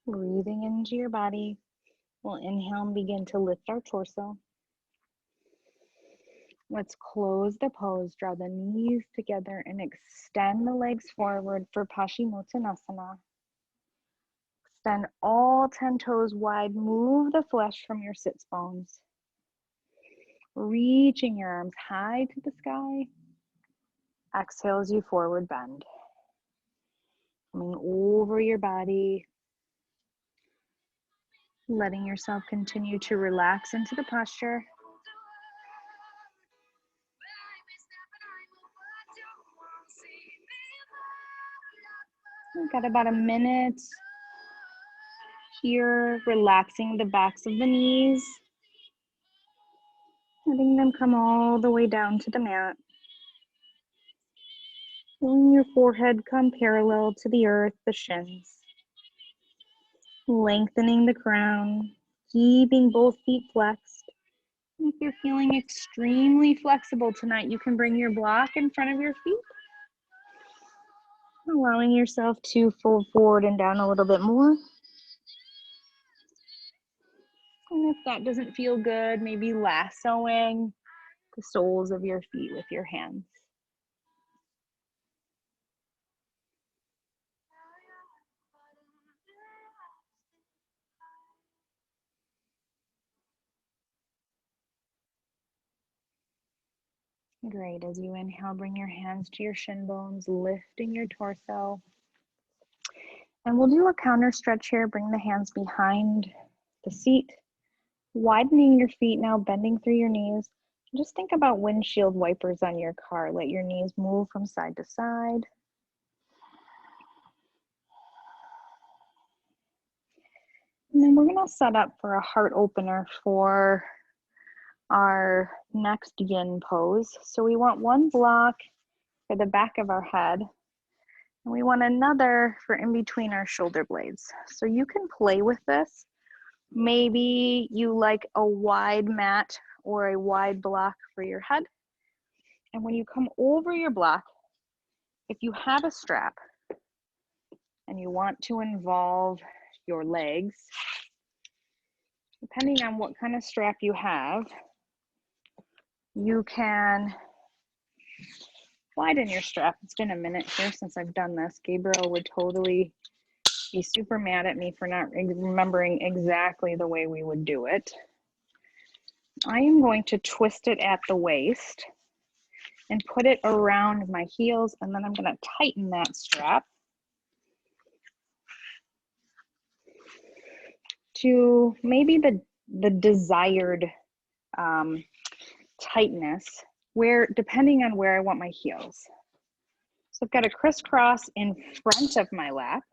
Breathing into your body. We'll inhale and begin to lift our torso. Let's close the pose, draw the knees together and extend the legs forward for Paschimottanasana. Extend all 10 toes wide, move the flesh from your sits bones. Reaching your arms high to the sky. Exhale as you forward bend. Coming over your body. Letting yourself continue to relax into the posture. And Got about a minute here, relaxing the backs of the knees, letting them come all the way down to the mat. Feeling your forehead come parallel to the earth, the shins. Lengthening the crown, keeping both feet flexed. If you're feeling extremely flexible tonight, you can bring your block in front of your feet. Allowing yourself to fold forward and down a little bit more. And if that doesn't feel good, maybe lassoing the soles of your feet with your hands. Great. As you inhale, bring your hands to your shin bones, lifting your torso. And we'll do a counter stretch here. Bring the hands behind the seat, widening your feet now, bending through your knees. Just think about windshield wipers on your car. Let your knees move from side to side. And then we're going to set up for a heart opener for our next yin pose. So we want one block for the back of our head, and we want another for in between our shoulder blades. So you can play with this. Maybe you like a wide mat or a wide block for your head. And when you come over your block, if you have a strap and you want to involve your legs, depending on what kind of strap you have, you can widen your strap. It's been a minute here since I've done this. Gabriel would totally be super mad at me for not remembering exactly the way we would do it. I am going to twist it at the waist and put it around my heels, and then I'm going to tighten that strap to maybe the desired tightness, where depending on where I want my heels. So I've got a crisscross in front of my lap,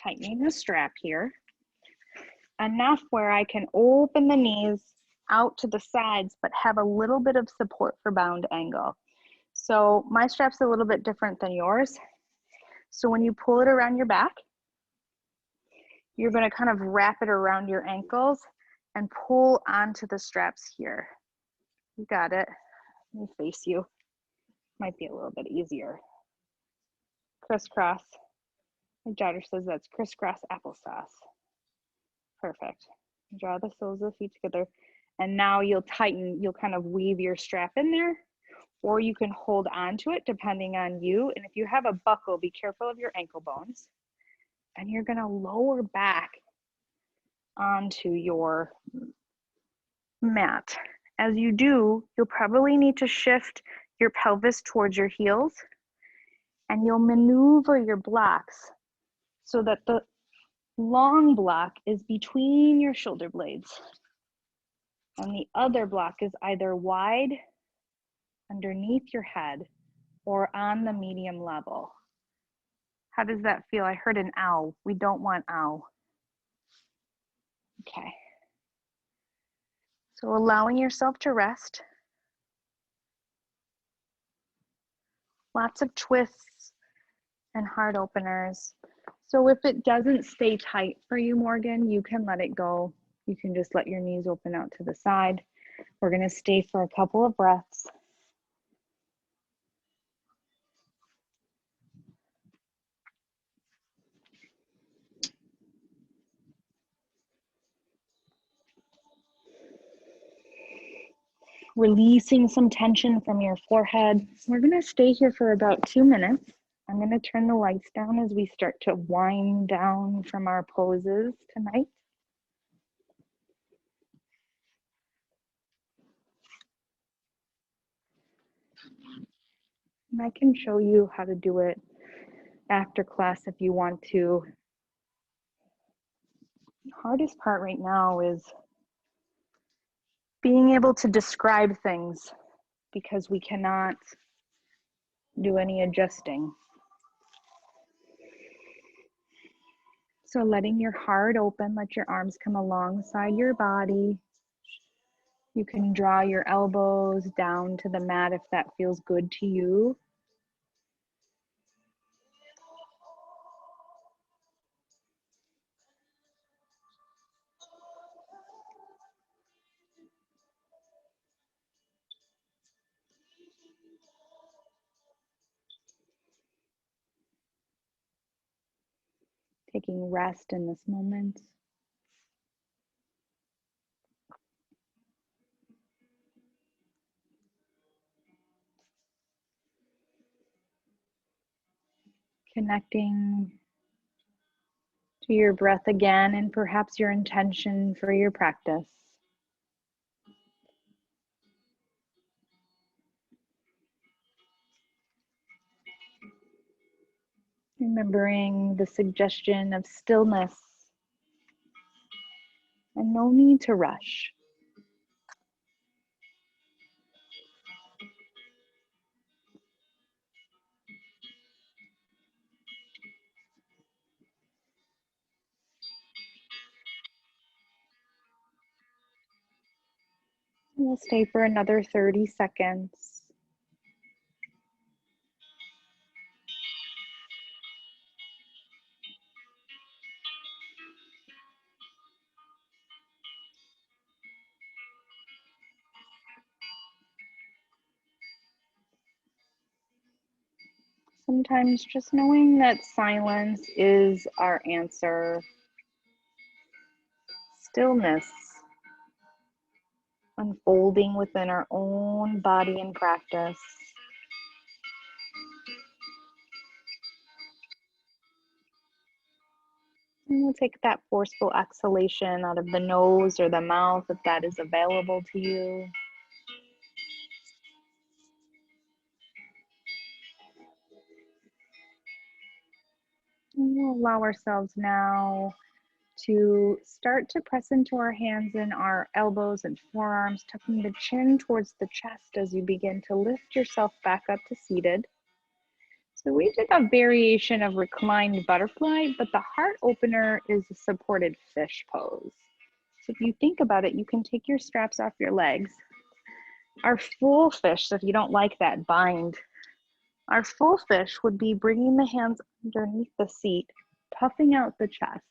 tightening the strap here, enough where I can open the knees out to the sides, but have a little bit of support for bound angle. So my strap's a little bit different than yours. So when you pull it around your back, you're going to kind of wrap it around your ankles and pull onto the straps here. You got it. Let me face you. Might be a little bit easier. Crisscross. My daughter says that's crisscross applesauce. Perfect. Draw the soles of the feet together. And now you'll tighten, you'll kind of weave your strap in there, or you can hold on to it depending on you. And if you have a buckle, be careful of your ankle bones. And you're gonna lower back onto your mat. As you do, you'll probably need to shift your pelvis towards your heels, and you'll maneuver your blocks so that the long block is between your shoulder blades, and the other block is either wide underneath your head or on the medium level. How does that feel? I heard an ow. We don't want ow. Okay. So allowing yourself to rest. Lots of twists and heart openers. So if it doesn't stay tight for you, Morgan, you can let it go. You can just let your knees open out to the side. We're going to stay for a couple of breaths. Releasing some tension from your forehead. We're going to stay here for about 2 minutes. I'm going to turn the lights down as we start to wind down from our poses tonight. And I can show you how to do it after class if you want to. The hardest part right now is being able to describe things because we cannot do any adjusting. So letting your heart open, let your arms come alongside your body. You can draw your elbows down to the mat if that feels good to you. Taking rest in this moment. Connecting to your breath again and perhaps your intention for your practice. Remembering the suggestion of stillness and no need to rush. We'll stay for another 30 seconds. Sometimes just knowing that silence is our answer. Stillness unfolding within our own body and practice. And we'll take that forceful exhalation out of the nose or the mouth if that is available to you. And we'll allow ourselves now to start to press into our hands and our elbows and forearms, tucking the chin towards the chest as you begin to lift yourself back up to seated. So we did a variation of reclined butterfly, but the heart opener is a supported fish pose. So if you think about it, you can take your straps off your legs. Our full fish, so if you don't like that, bind. Our full fish would be bringing the hands underneath the seat, puffing out the chest,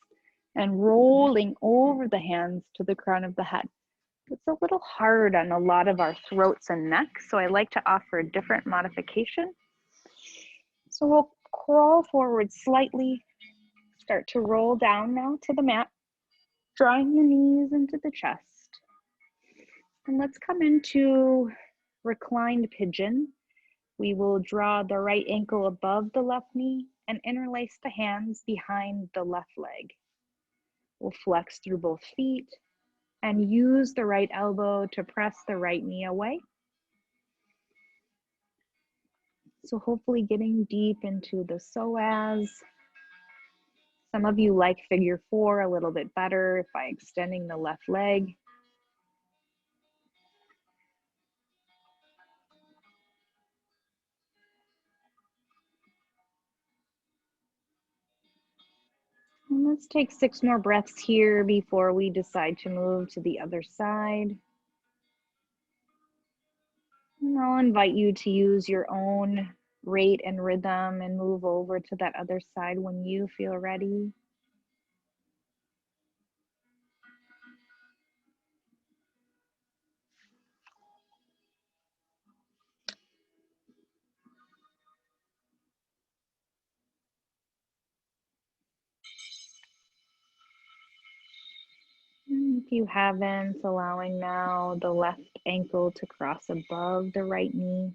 and rolling over the hands to the crown of the head. It's a little hard on a lot of our throats and necks, so I like to offer a different modification. So we'll crawl forward slightly, start to roll down now to the mat, drawing your knees into the chest. And let's come into reclined pigeon. We will draw the right ankle above the left knee and interlace the hands behind the left leg. We'll flex through both feet and use the right elbow to press the right knee away. So hopefully getting deep into the psoas. Some of you like figure 4 a little bit better by extending the left leg. And let's take 6 more breaths here before we decide to move to the other side. And I'll invite you to use your own rate and rhythm and move over to that other side when you feel ready. And if you haven't, allowing now the left ankle to cross above the right knee.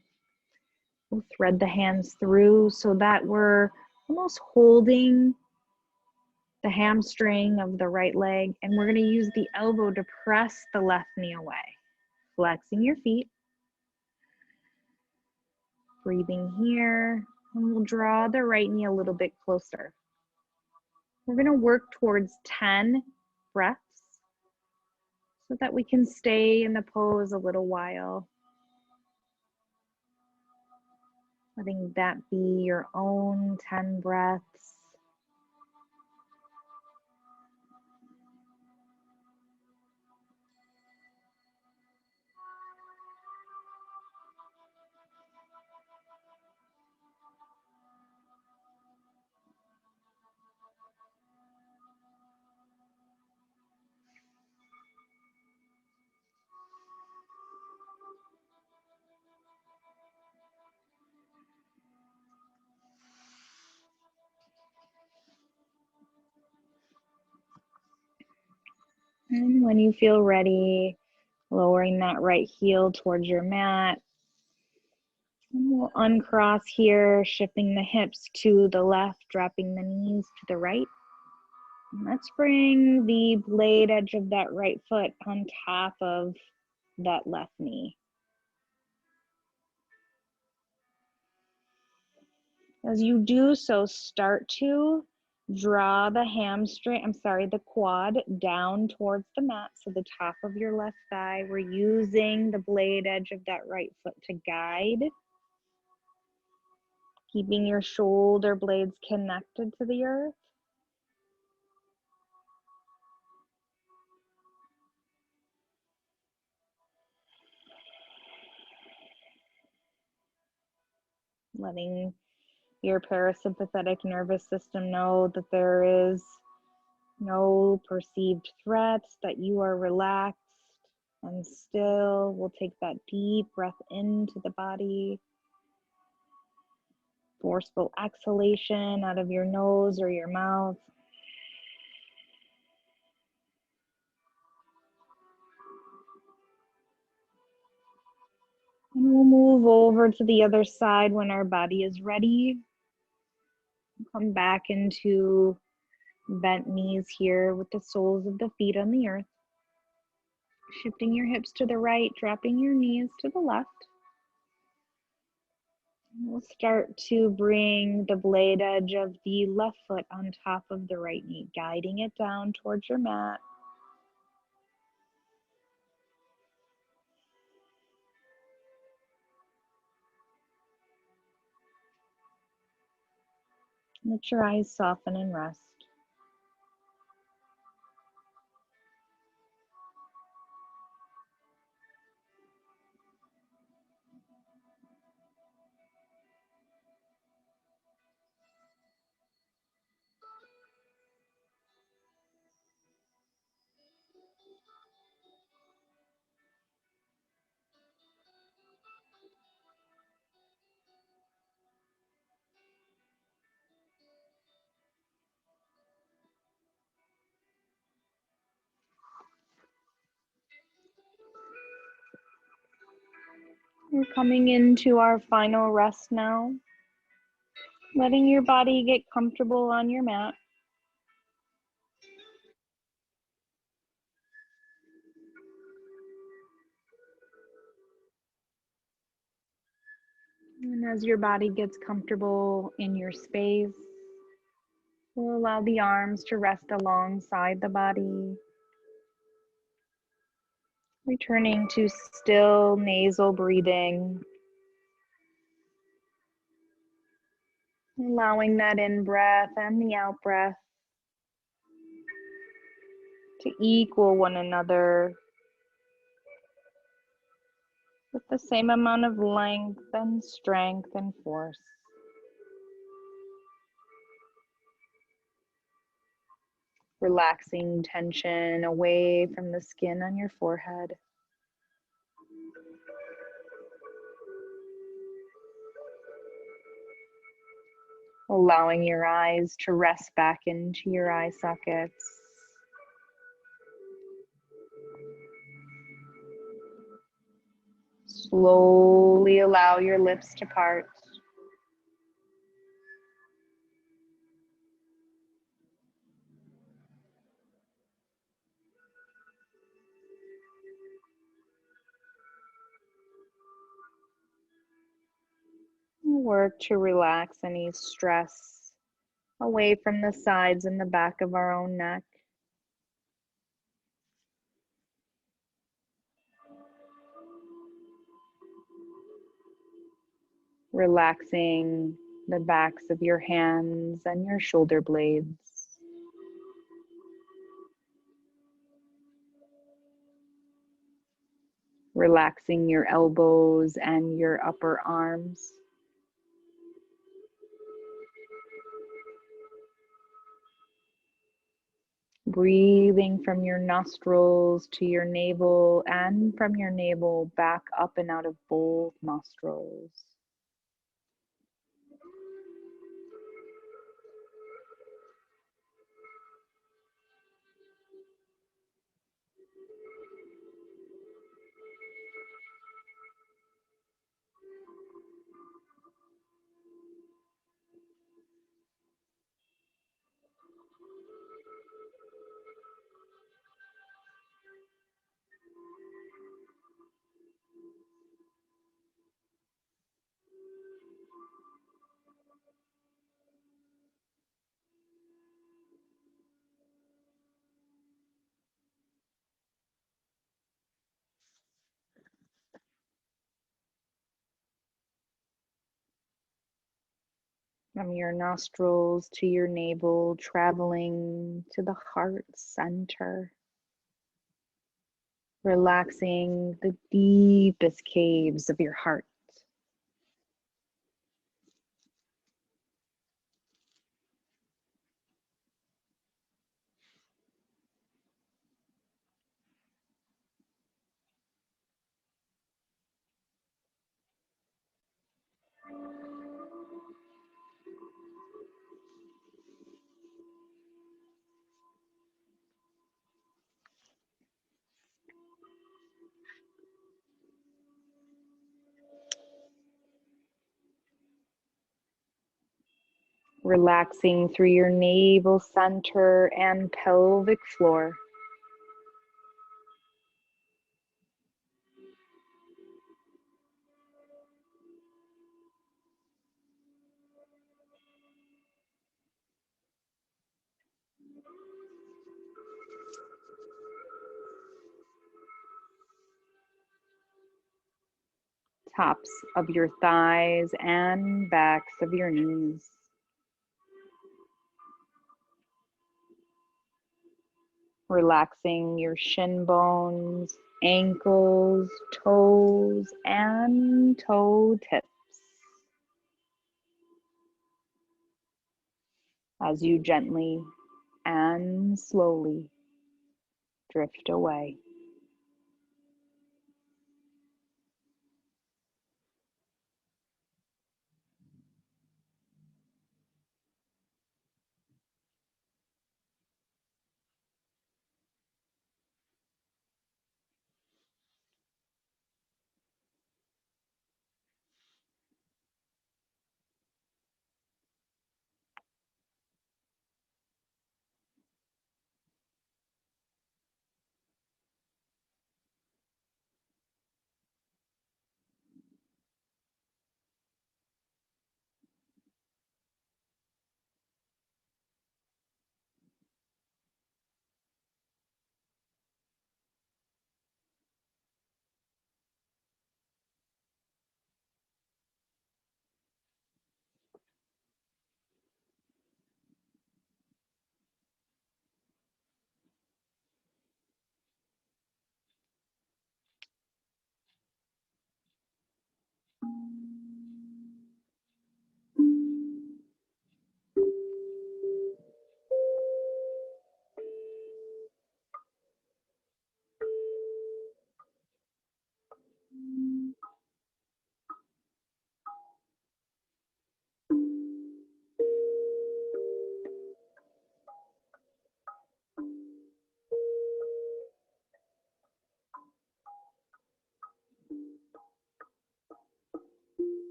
We'll thread the hands through so that we're almost holding the hamstring of the right leg, and we're going to use the elbow to press the left knee away. Flexing your feet. Breathing here, and we'll draw the right knee a little bit closer. We're going to work towards 10 breaths so that we can stay in the pose a little while. Letting that be your own 10 breaths. And when you feel ready, lowering that right heel towards your mat. And we'll uncross here, shifting the hips to the left, dropping the knees to the right. And let's bring the blade edge of that right foot on top of that left knee. As you do so, start to draw the the quad down towards the mat, so the top of your left thigh. We're using the blade edge of that right foot to guide, keeping your shoulder blades connected to the earth. Letting your parasympathetic nervous system know that there is no perceived threats, that you are relaxed and still. We'll take that deep breath into the body. Forceful exhalation out of your nose or your mouth. And we'll move over to the other side when our body is ready. Come back into bent knees here with the soles of the feet on the earth. Shifting your hips to the right, dropping your knees to the left. We'll start to bring the blade edge of the left foot on top of the right knee, guiding it down towards your mat. Let your eyes soften and rest. We're coming into our final rest now. Letting your body get comfortable on your mat. And as your body gets comfortable in your space, we'll allow the arms to rest alongside the body. Returning to still nasal breathing. Allowing that in-breath and the out-breath to equal one another with the same amount of length and strength and force. Relaxing tension away from the skin on your forehead. Allowing your eyes to rest back into your eye sockets. Slowly allow your lips to part. Work to relax any stress away from the sides and the back of our own neck. Relaxing the backs of your hands and your shoulder blades. Relaxing your elbows and your upper arms. Breathing from your nostrils to your navel and from your navel back up and out of both nostrils. From your nostrils to your navel, traveling to the heart center, relaxing the deepest caves of your heart. Relaxing through your navel center and pelvic floor. Tops of your thighs and backs of your knees. Relaxing your shin bones, ankles, toes, and toe tips. As you gently and slowly drift away.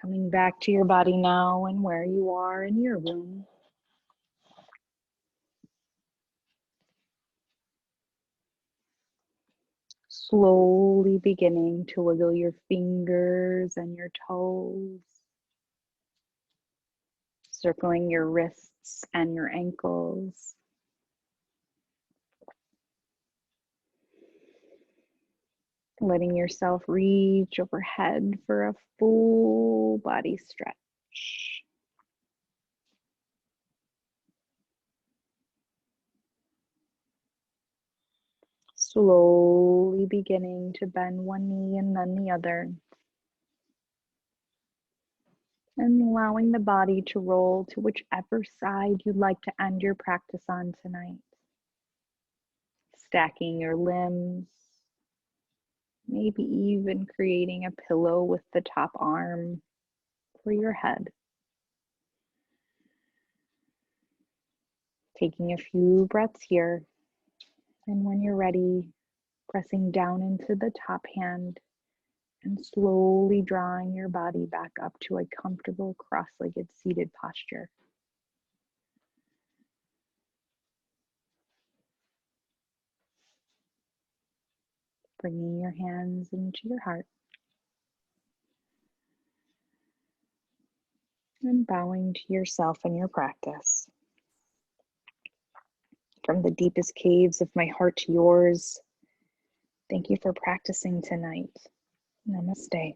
Coming back to your body now and where you are in your room. Slowly beginning to wiggle your fingers and your toes, circling your wrists and your ankles. Letting yourself reach overhead for a full body stretch. Slowly beginning to bend one knee and then the other. And allowing the body to roll to whichever side you'd like to end your practice on tonight. Stacking your limbs, maybe even creating a pillow with the top arm for your head. Taking a few breaths here, and when you're ready, pressing down into the top hand and slowly drawing your body back up to a comfortable cross-legged seated posture. Bringing your hands into your heart and bowing to yourself and your practice. From the deepest caves of my heart to yours, thank you for practicing tonight. Namaste.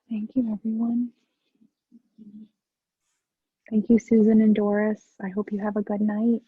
Thank you, everyone. Thank you, Susan and Doris. I hope you have a good night.